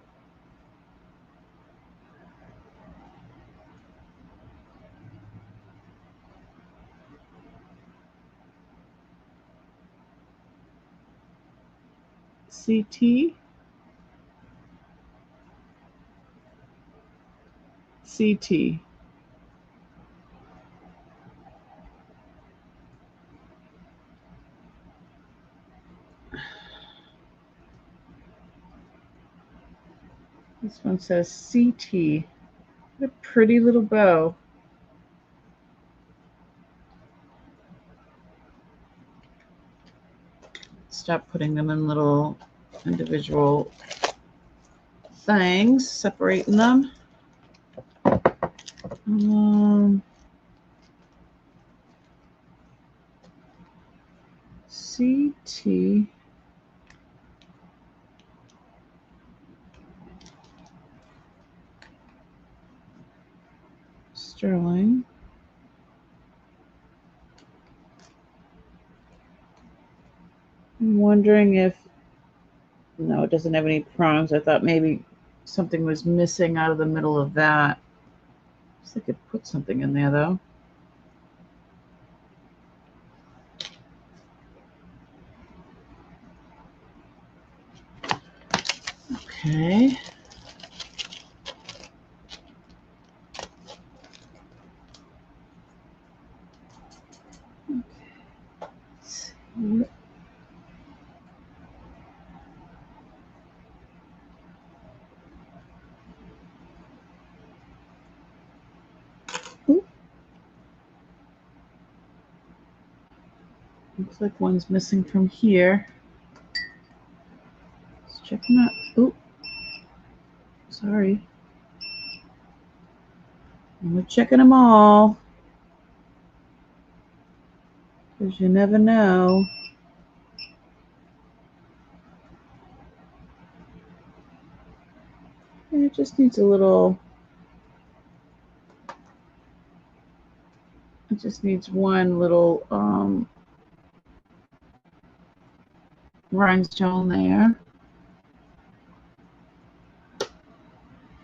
CT. CT. This one says CT. What a pretty little bow. Stop putting them in little individual things, separating them. CT. Sterling. I'm wondering if, no, it doesn't have any prongs. I thought maybe something was missing out of the middle of that. I could put something in there though. Okay. Looks like one's missing from here. Let's check them out. Oh, sorry. We're checking them all. Because you never know. And it just needs a little. It just needs one little rhinestone there.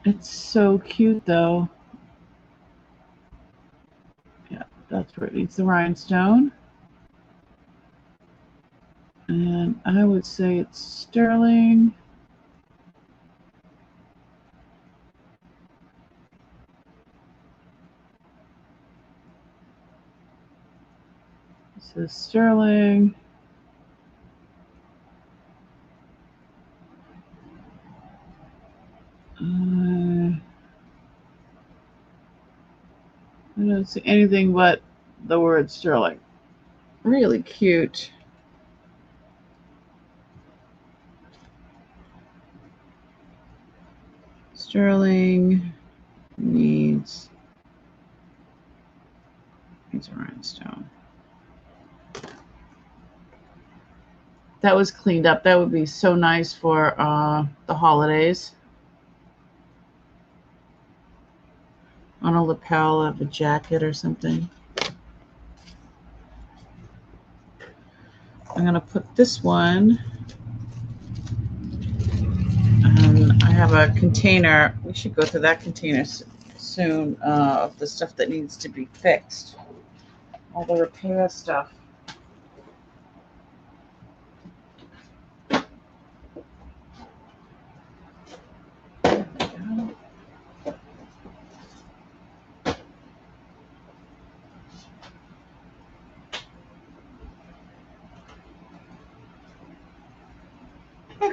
It's so cute though. Yeah, that's where it needs the rhinestone. And I would say it's sterling. This is sterling. I don't see anything but the word sterling. Really cute. Sterling needs a rhinestone. That was cleaned up. That would be so nice for the holidays. On a lapel of a jacket or something. I'm going to put this one. I have a container. We should go through that container soon of the stuff that needs to be fixed. All the repair stuff.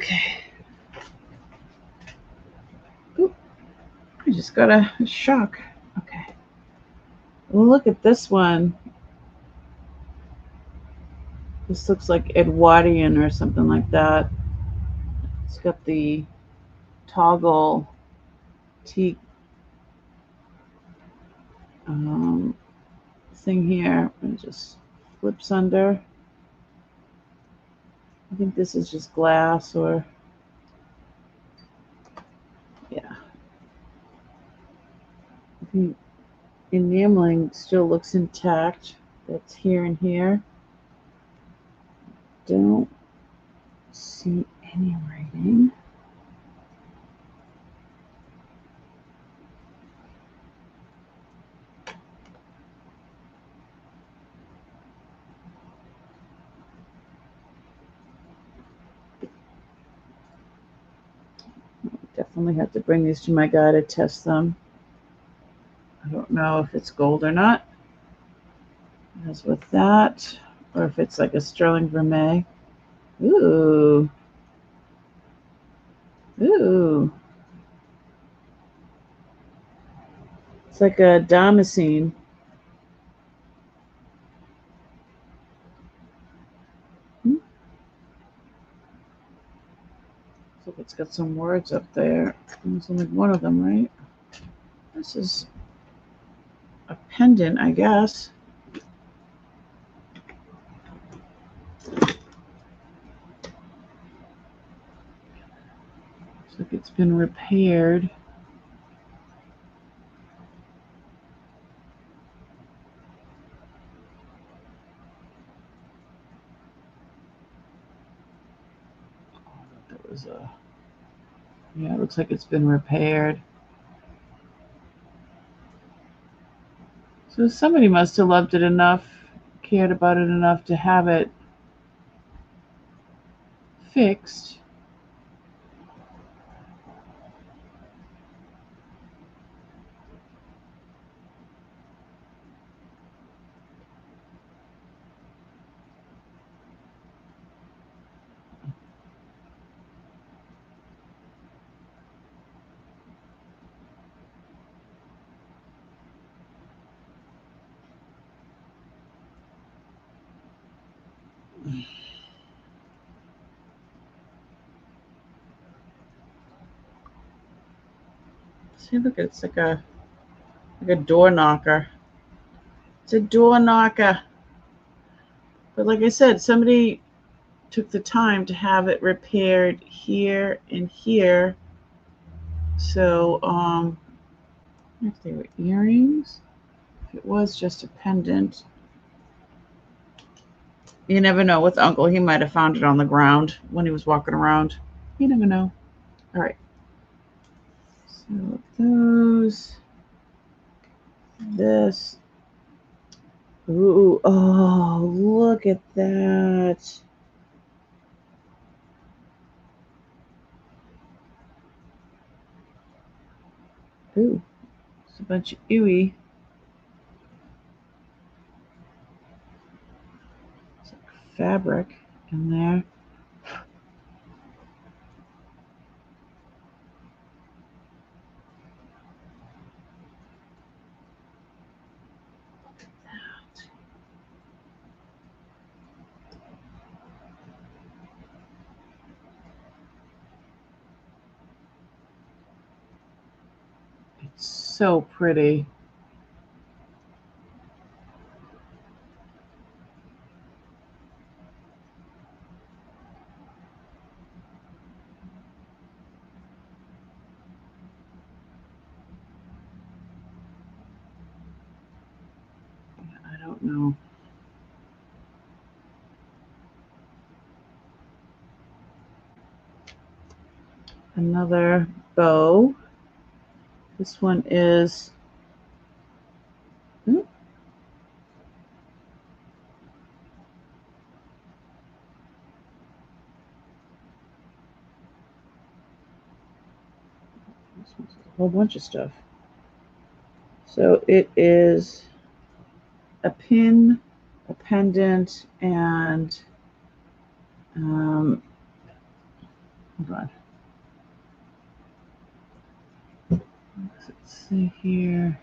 Okay. Oop, I just got a shock. Okay. Look at this one. This looks like Edwardian or something like that. It's got the toggle teak thing here. It just flips under. I think this is just glass or, yeah. The enameling still looks intact. That's here and here. Don't see any writing. Definitely have to bring these to my guy to test them. I don't know if it's gold or not, as with that, or if it's like a sterling vermeil. Ooh. Ooh. It's like a damascene. Looks like it's got some words up there. There's only one of them, right? This is a pendant, I guess. Looks like it's been repaired. That was a, yeah, it looks like it's been repaired. So somebody must have loved it enough, cared about it enough to have it fixed. See, look, it's like a door knocker. It's a door knocker. But like I said, somebody took the time to have it repaired here and here. So, if they were earrings, if it was just a pendant, you never know. With Uncle, he might have found it on the ground when he was walking around. You never know. All right. So those, this. Ooh, oh, look at that. Ooh, it's a bunch of ooey. It's like fabric in there. It's so pretty. I don't know. Another bow. This one is, this one's a whole bunch of stuff. So it is a pin, a pendant, and Hold on. Let's see here.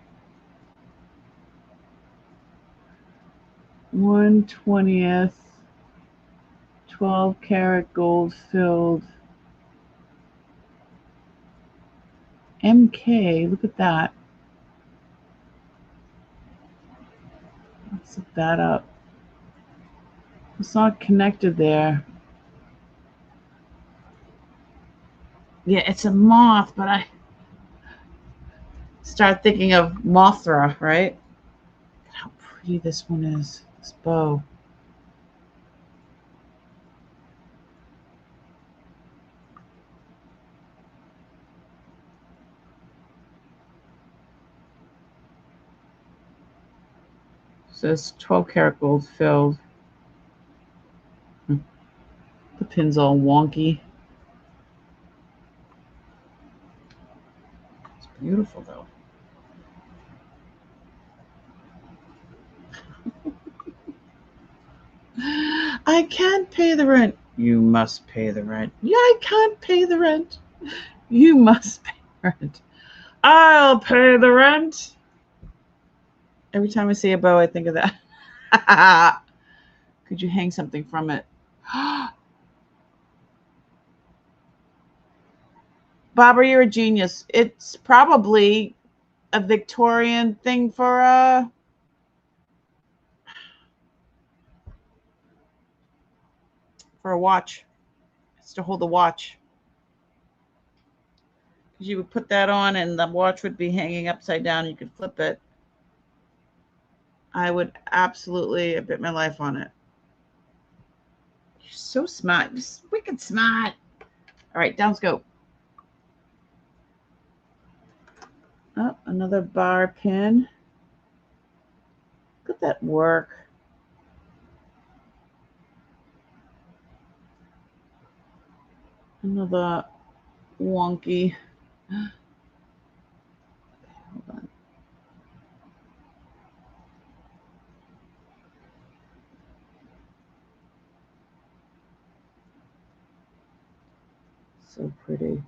1/20th, 12 karat gold filled. MK, look at that. Let's look that up. It's not connected there. Yeah, it's a moth, but I start thinking of Mothra, right? Look at how pretty this one is, this bow. It says 12 karat gold filled. The pin's all wonky. It's beautiful though. I can't pay the rent. You must pay the rent. Yeah, I can't pay the rent. You must pay the rent. I'll pay the rent. Every time I see a bow, I think of that. Could you hang something from it? Barbara, you're a genius. It's probably a Victorian thing for a watch. It's to hold the watch. Because you would put that on and the watch would be hanging upside down. You could flip it. I would absolutely bet my life on it. You're so smart. You're wicked smart. All right, down scope. Oh, another bar pin. Look at that work. Another wonky. Okay, hold on. So pretty.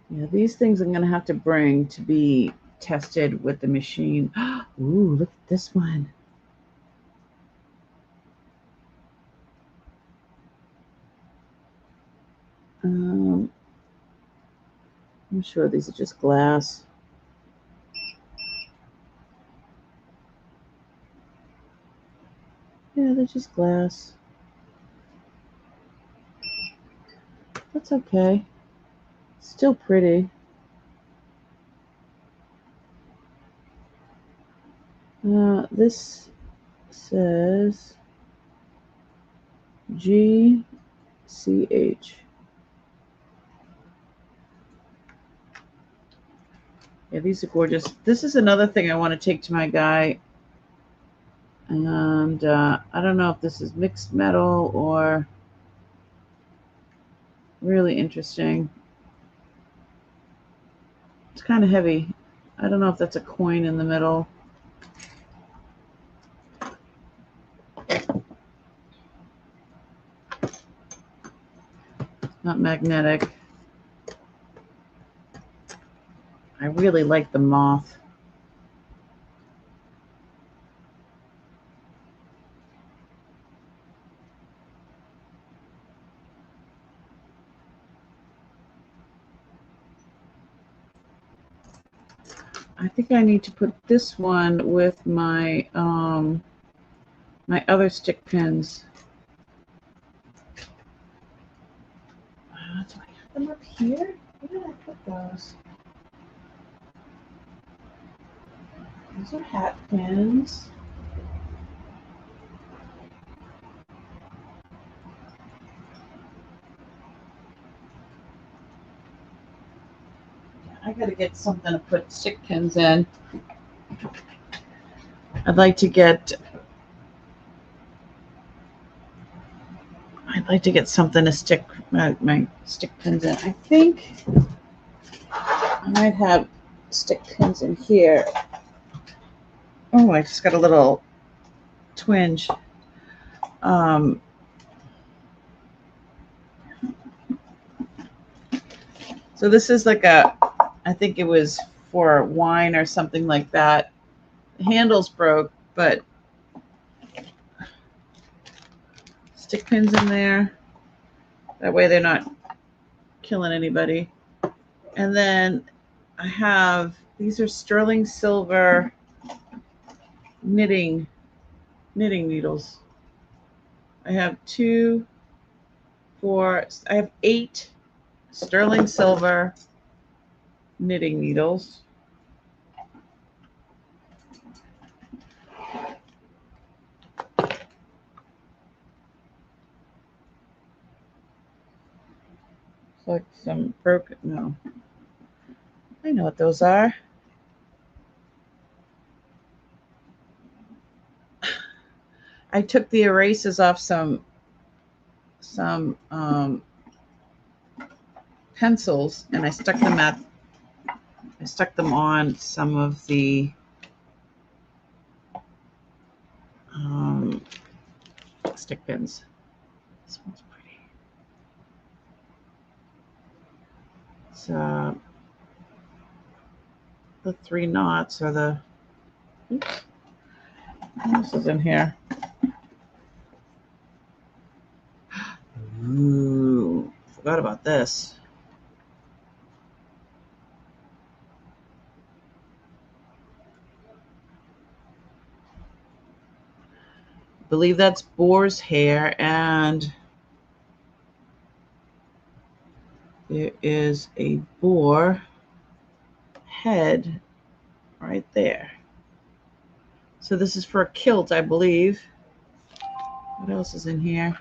Yeah, these things I'm going to have to bring to be tested with the machine. Ooh, look at this one. I'm sure these are just glass. Yeah, they're just glass. That's okay. Still pretty. This says GCH. Yeah, these are gorgeous. This is another thing I want to take to my guy. And I don't know if this is mixed metal or really interesting. It's kind of heavy. I don't know if that's a coin in the middle. Not magnetic. I really like the moth. I think I need to put this one with my my other stick pins. Do I have them up here? Where did I put those? Those are hat pins. I gotta get something to put stick pins in. I'd like to get something to stick my stick pins in. I think I might have stick pins in here. Oh, I just got a little twinge. So this is like a, I think it was for wine or something like that. The handle's broke, but stick pins in there. That way they're not killing anybody. And then I have, these are sterling silver knitting needles. I have 2, 4, I have 8 sterling silver knitting needles. It's like some broken, no. I know what those are. I took the erasers off some pencils, and I stuck them on some of the stick pins. This one's pretty. So the 3 knots or the, oops, what else is in here? Ooh, forgot about this. I believe that's boar's hair, and there is a boar head right there. So this is for a kilt, I believe. What else is in here?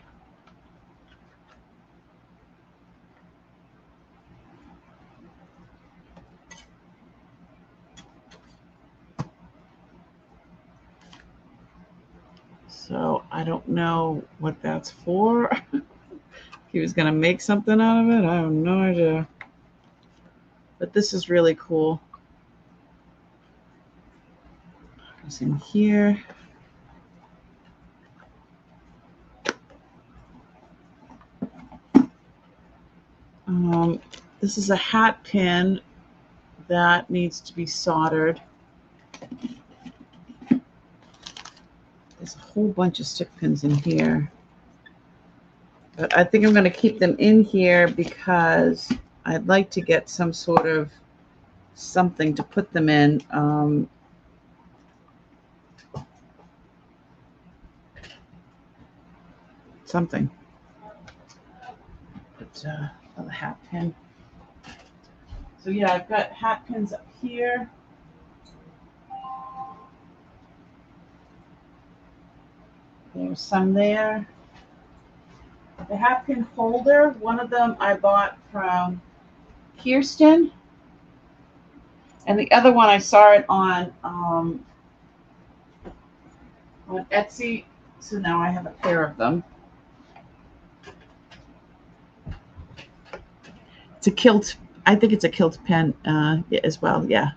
So I don't know what that's for. He was going to make something out of it. I have no idea. But this is really cool. It's in here. This is a hat pin that needs to be soldered. There's a whole bunch of stick pins in here. But I think I'm going to keep them in here because I'd like to get some sort of something to put them in. Something. But another hat pin. So yeah, I've got hat pins up here. There's some there. The hat pin holder, one of them I bought from Kirsten, and the other one I saw it on Etsy. So now I have a pair of them. It's a kilt. I think it's a kilt pen as well. Yeah.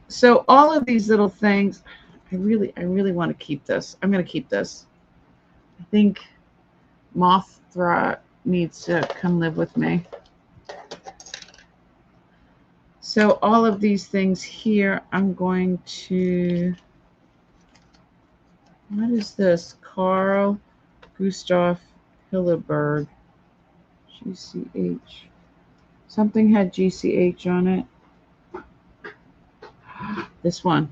So all of these little things, I really want to keep this. I'm going to keep this. I think Mothra needs to come live with me. So all of these things here, I'm going to, what is this? Carl Gustav Hilleberg, GCH. Something had GCH on it. This one.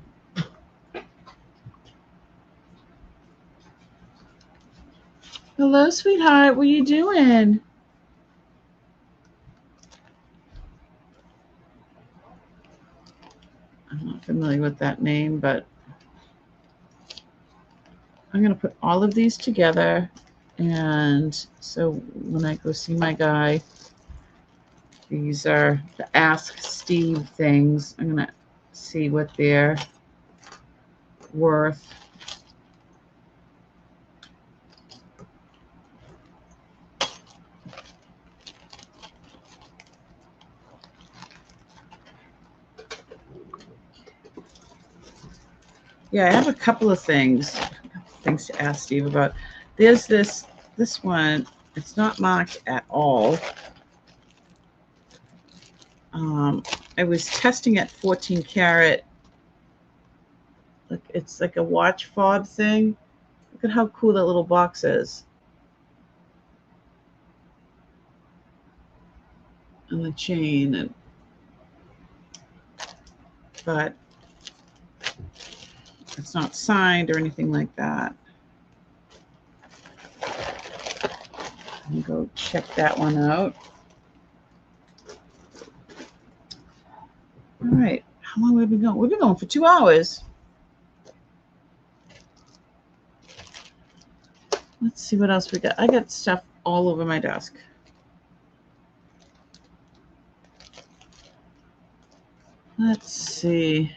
Hello, sweetheart. What are you doing? I'm not familiar with that name, but I'm going to put all of these together. And so when I go see my guy, these are the Ask Steve things. I'm going to see what they're worth. Yeah, I have a couple of things to ask Steve about. There's this This one, it's not marked at all. I was testing at 14 karat. Look, it's like a watch fob thing. Look at how cool that little box is. And the chain, and but it's not signed or anything like that. Let me go check that one out. All right, how long have we been going? We've been going for 2 hours. Let's see what else we got. I got stuff all over my desk. Let's see.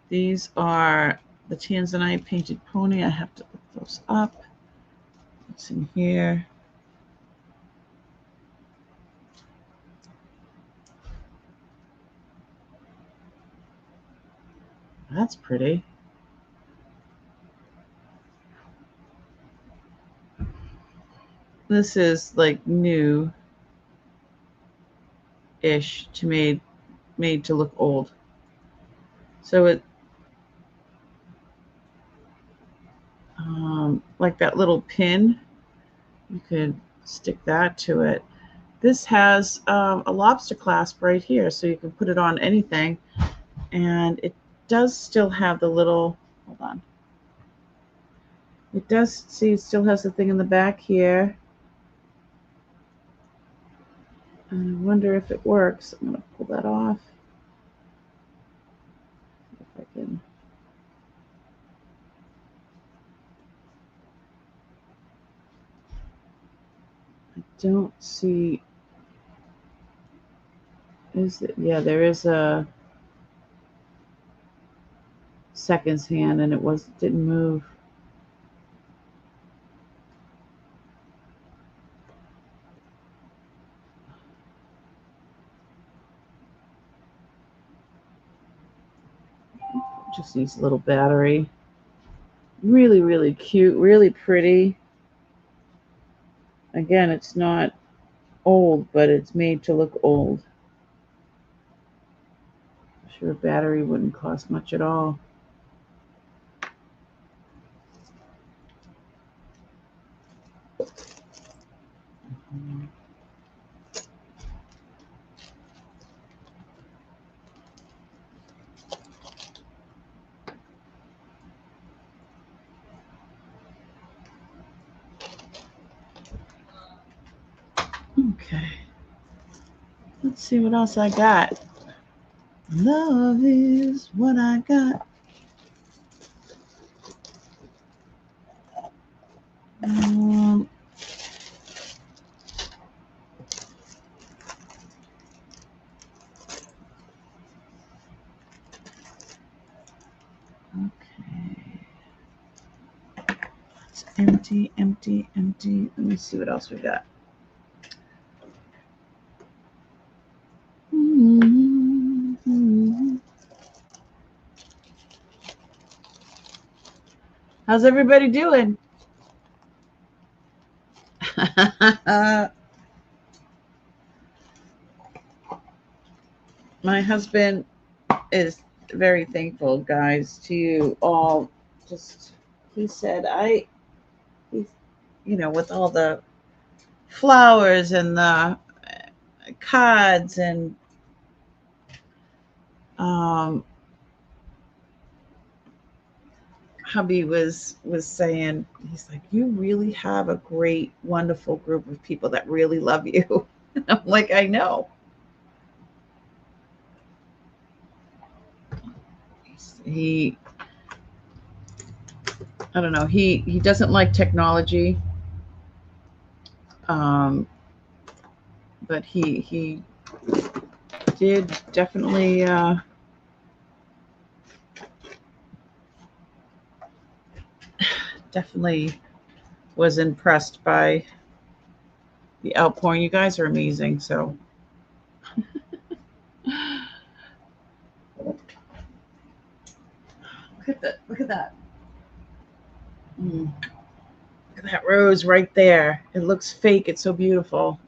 These are the Tanzanite painted pony. I have to look those up. What's in here? That's pretty. This is like new-ish to made to look old. So it like that little pin, you could stick that to it. This has a lobster clasp right here, so you can put it on anything. And it does still have the little, hold on. It does, see, it still has the thing in the back here. And I wonder if it works. I'm going to pull that off. If I can. I don't see. Is it? Yeah, there is a seconds hand, and it didn't move. Just needs a little battery. Really, really cute, really pretty. Again, it's not old, but it's made to look old. I'm sure a battery wouldn't cost much at all. Okay. Let's see what else I got. Love is what I got. Okay. It's empty, empty, empty. Let me see what else we got. How's everybody doing? My husband is very thankful, guys, to you all. Just, he said, with all the flowers and the cards and hubby was saying, he's like, you really have a great, wonderful group of people that really love you. I'm like, I know. I don't know, he doesn't like technology, but he did definitely was impressed by the outpouring. You guys are amazing. So Look at that. Look at that rose right there. It looks fake. It's so beautiful.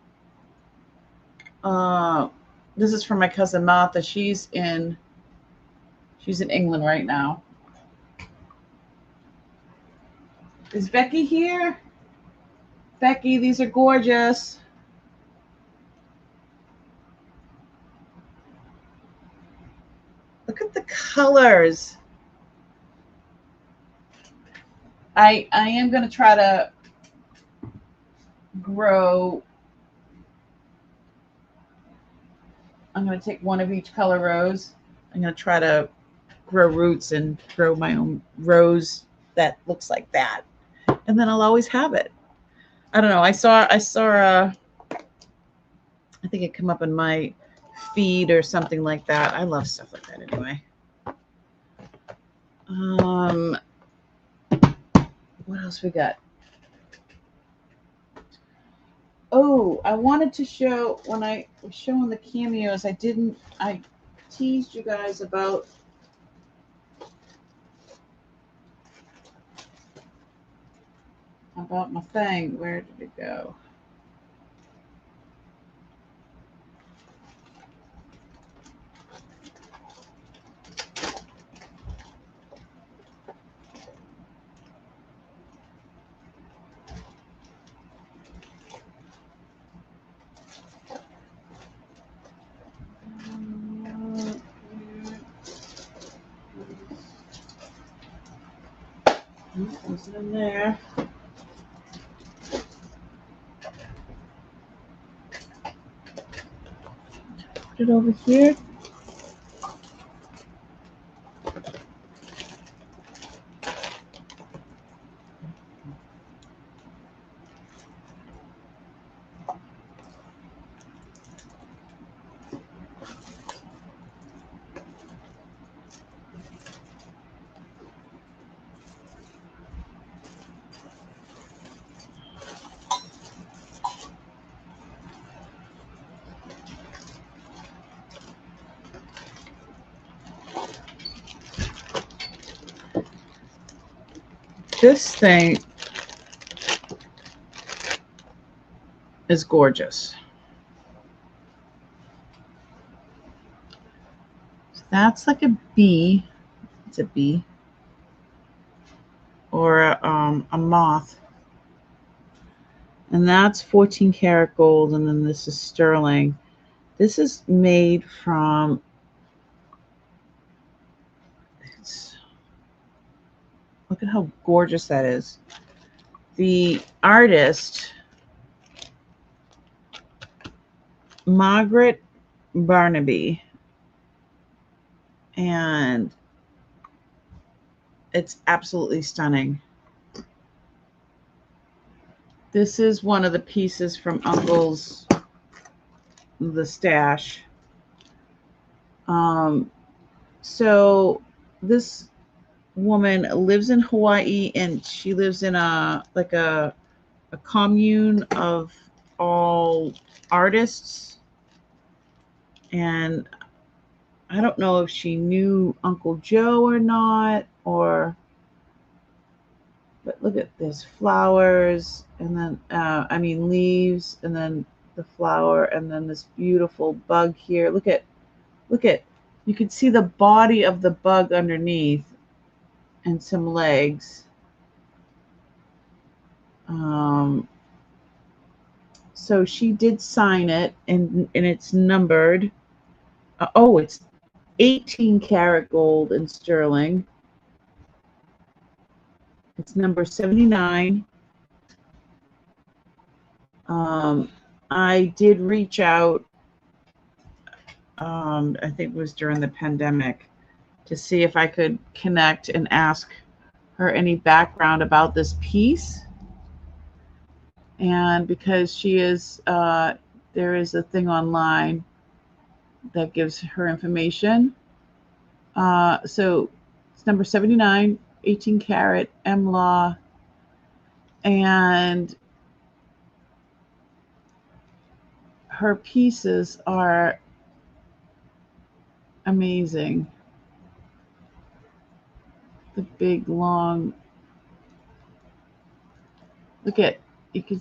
This is from my cousin Martha. She's in England right now. Is Becky here? Becky, these are gorgeous. Look at the colors. I am going to try to grow. I'm going to take one of each color rose. I'm going to try to grow roots and grow my own rose that looks like that. And then I'll always have it. I don't know. I saw I think it come up in my feed or something like that. I love stuff like that anyway. What else we got? Oh, I wanted to show, when I was showing the cameos, I teased you guys about my thing. Where did it go? Is it in there? Put it over here. This thing is gorgeous. So that's like a bee. It's a bee or a moth. And that's 14 karat gold. And then this is sterling. This is made from, look at how gorgeous that is. The artist, Margaret Barnaby, and it's absolutely stunning. This is one of the pieces from Uncle's The Stash. So this woman lives in Hawaii, and she lives in a commune of all artists. And I don't know if she knew Uncle Joe or not, but look at this, flowers, and then leaves, and then the flower, and then this beautiful bug here. Look at, you can see the body of the bug underneath and some legs. So she did sign it, and it's numbered. It's 18 karat gold in sterling. It's number 79. I did reach out, I think it was during the pandemic, to see if I could connect and ask her any background about this piece. And because she is, there is a thing online that gives her information. So it's number 79, 18 karat M-Law. And her pieces are amazing. big, long. Look at, you can,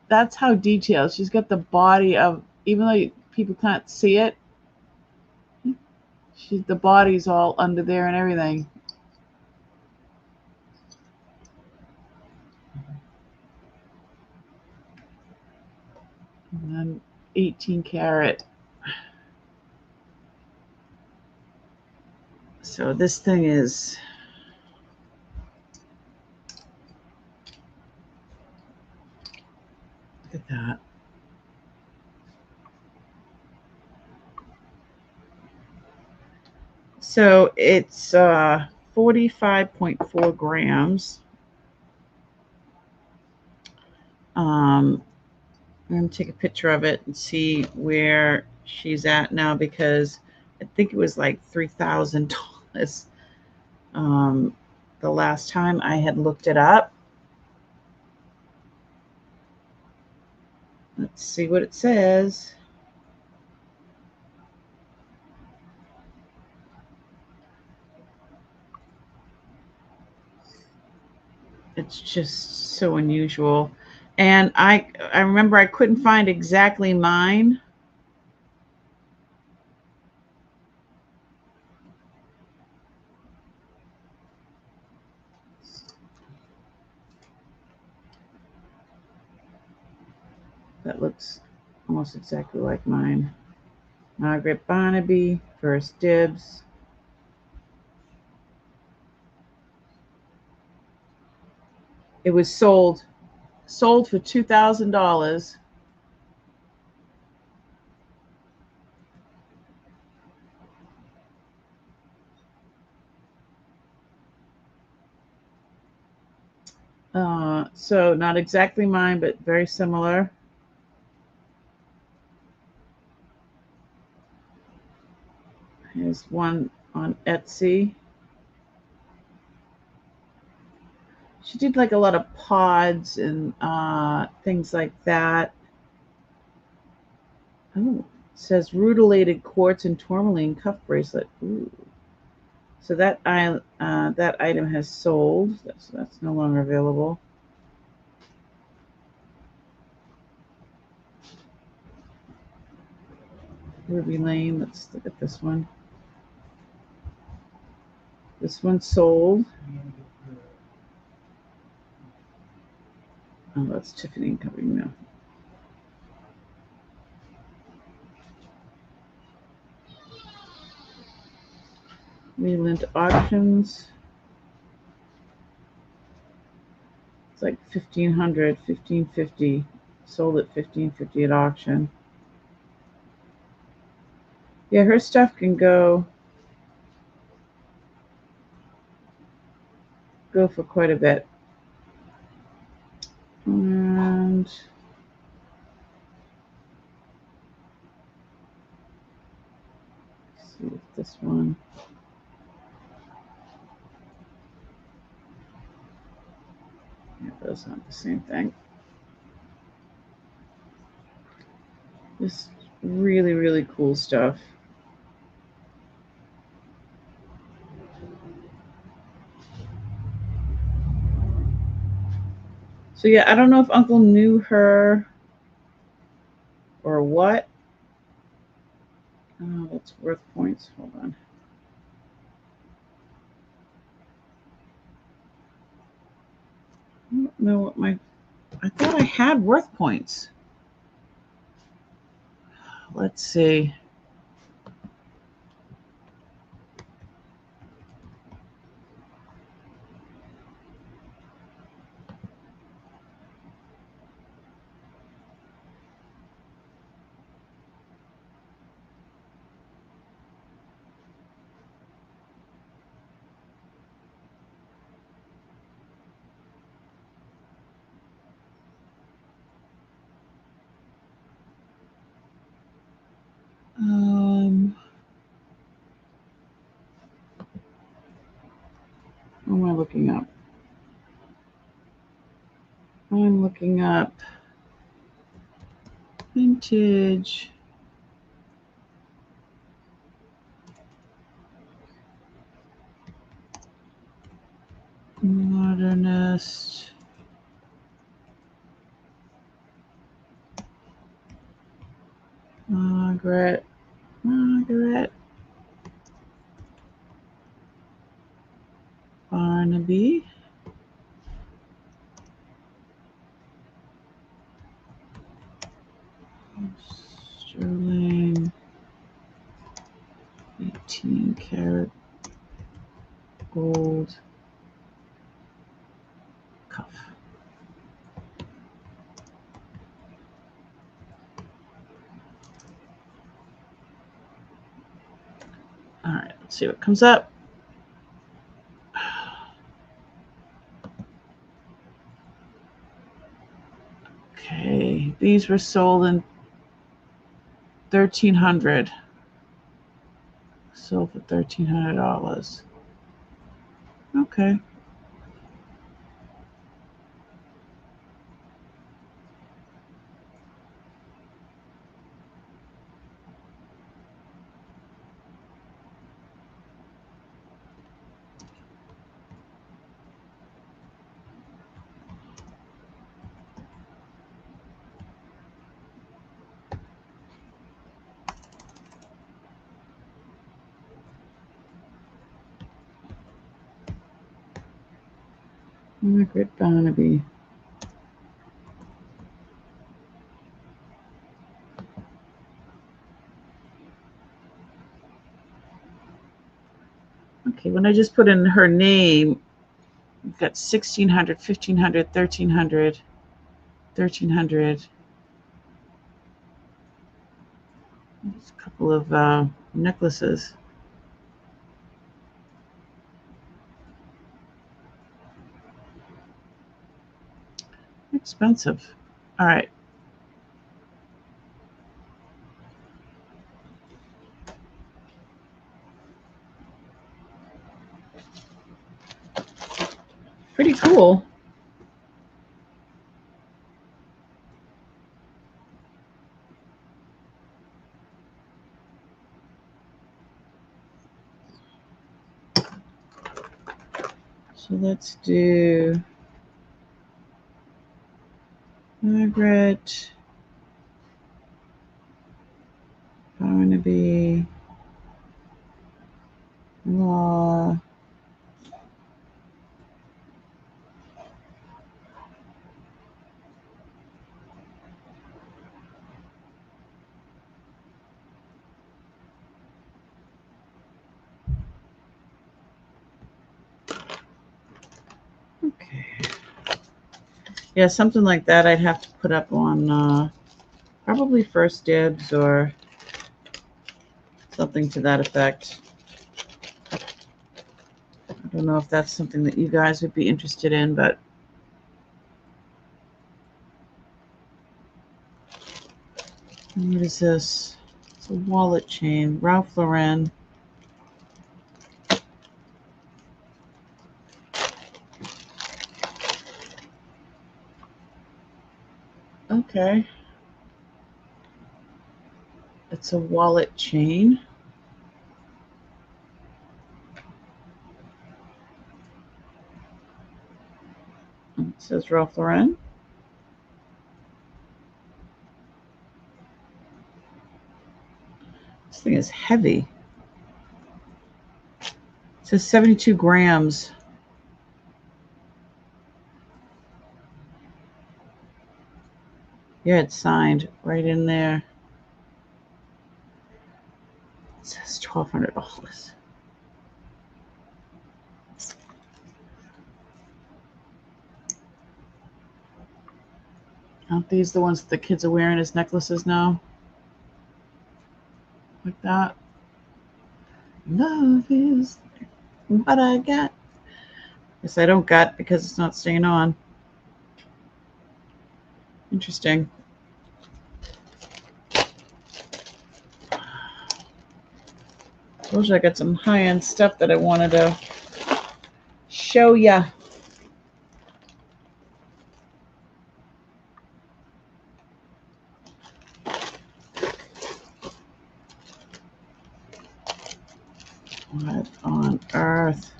that's how detailed. She's got the body of, even though people can't see it, the body's all under there and everything. And then 18 karat. So this thing is, look at that. So it's 45.4 grams. I'm going to take a picture of it and see where she's at now, because I think it was like $3,000 the last time I had looked it up. Let's see what it says. It's just so unusual. And I remember I couldn't find exactly mine. That looks almost exactly like mine. Margaret Barnaby, first dibs. It was sold for $2,000. So not exactly mine, but very similar. Here's one on Etsy. She did like a lot of pods and things like that. Oh, it says rutilated quartz and tourmaline cuff bracelet. Ooh. So that item has sold. That's no longer available. Ruby Lane. Let's look at this one. This one sold. Oh, that's Tiffany & Company now. Leland Auctions. It's like $1,500, $1,550. Sold at $1,550 at auction. Yeah, her stuff can go for quite a bit. And let's see if this one. Yeah, those aren't the same thing. This really, really cool stuff. So yeah, I don't know if Uncle knew her or what. Oh, that's worth points. Hold on. I don't know what I thought I had worth points. Let's see. What am I looking up? I'm looking up vintage. West. Margaret. Barnaby. Sterling. 18 karat gold cuff. All right, let's see what comes up. Okay, these were sold in $1,300. Sold for $1,300. Okay. Margaret Barnaby. Okay, when I just put in her name, we've got 1,600, 1,500, 1,300, 1,300. There's a couple of necklaces. Expensive. All right. Pretty cool. So let's do Margaret Barnaby Law. Okay. Yeah, something like that I'd have to put up on probably First Dibs or something to that effect. I don't know if that's something that you guys would be interested in, but what is this? It's a wallet chain. Ralph Lauren. Okay. It's a wallet chain. It says Ralph Lauren. This thing is heavy. It says 72 grams. Yeah, it's signed right in there. It says $1,200. Aren't these the ones that the kids are wearing as necklaces now? Like that. Love is what I got. Yes, I don't got because it's not staying on. Interesting. Told you I got some high-end stuff that I wanted to show ya. What on earth?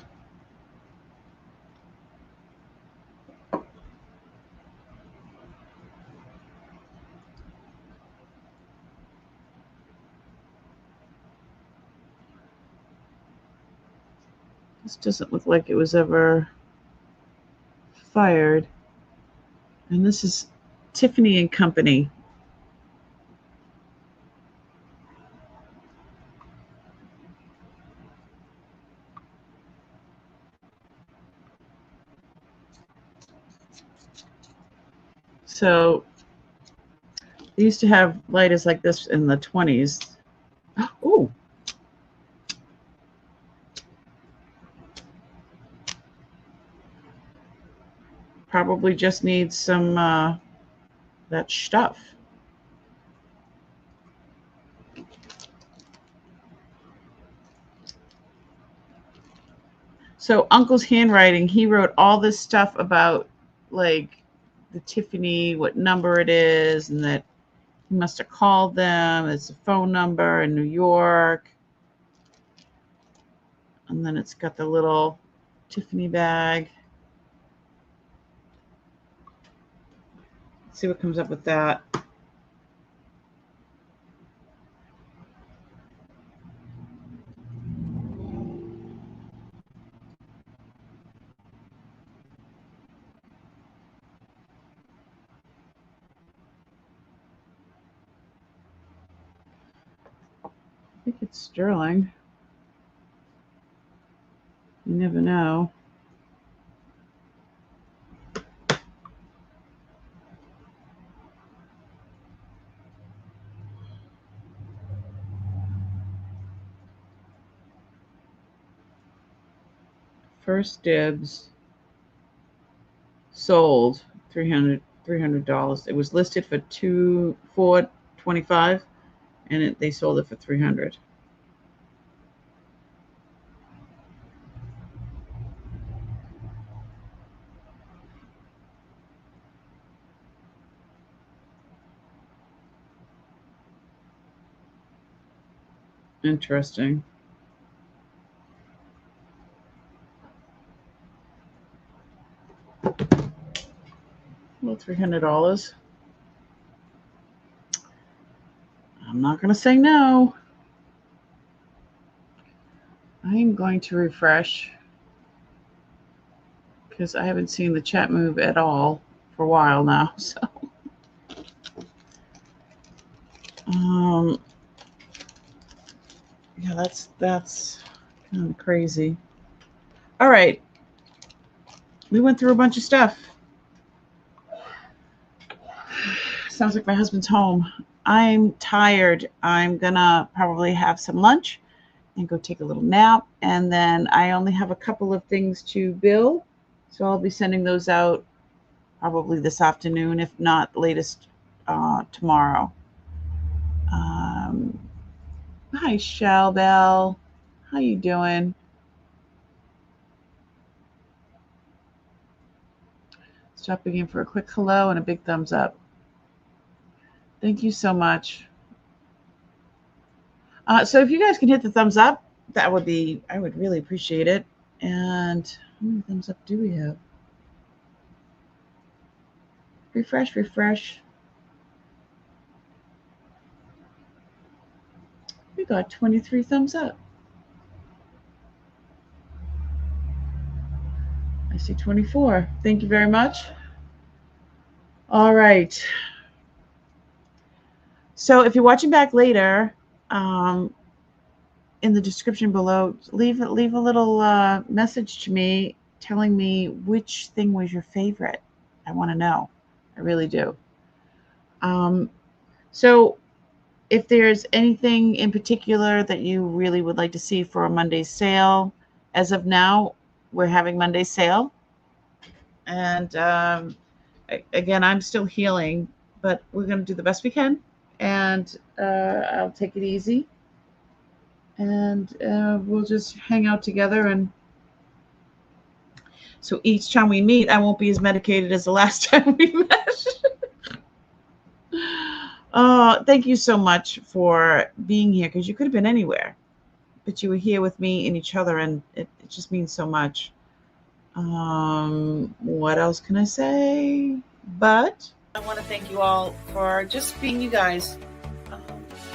This doesn't look like it was ever fired. And this is Tiffany and Company. So they used to have lighters like this in the 20s. Oh, probably just needs some that stuff. So Uncle's handwriting, he wrote all this stuff about like the Tiffany, what number it is, and that he must have called them. It's a phone number in New York. And then it's got the little Tiffany bag. Let's see what comes up with that. I think it's sterling. You never know. First dibs. Sold $300. It was listed for $425, and they sold it for $300. Interesting. Well, $300. I'm not going to say no. I am going to refresh because I haven't seen the chat move at all for a while now. So, yeah, that's kind of crazy. All right, we went through a bunch of stuff. Sounds like my husband's home. I'm tired. I'm gonna probably have some lunch and go take a little nap. And then I only have a couple of things to bill. So I'll be sending those out probably this afternoon, if not latest tomorrow. Hi, Shell Bell. How you doing? Stopping in for a quick hello and a big thumbs up. Thank you so much. So if you guys can hit the thumbs up, I would really appreciate it. And how many thumbs up do we have? Refresh. We got 23 thumbs up. I see 24. Thank you very much. All right. So if you're watching back later, in the description below, leave a little message to me telling me which thing was your favorite. I want to know. I really do. So if there's anything in particular that you really would like to see for a Monday sale, as of now, we're having Monday sale. And again, I'm still healing, but we're going to do the best we can. And I'll take it easy. And we'll just hang out together. And so each time we meet, I won't be as medicated as the last time we met. Thank you so much for being here, because you could have been anywhere, but you were here with me and each other, and it just means so much. What else can I say? But I want to thank you all for just being you guys.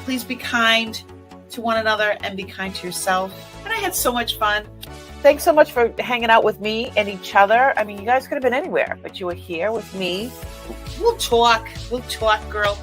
Please be kind to one another and be kind to yourself. And I had so much fun. thanks so much for hanging out with me and each other. I mean, you guys could have been anywhere, but you were here with me. We'll talk, girl.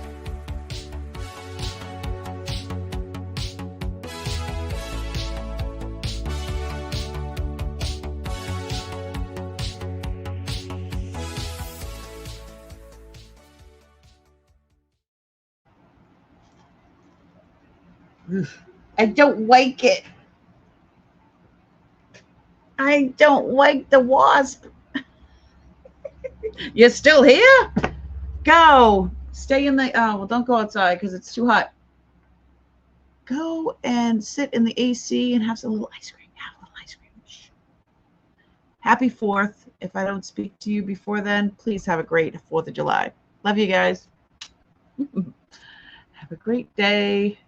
I don't like it. I don't like the wasp. You're still here? Go. Stay in the, oh, well, don't go outside because it's too hot. Go and sit in the AC and have some little ice cream. Have a little ice cream. Shh. Happy 4th. If I don't speak to you before then, please have a great 4th of July. Love you guys. Have a great day.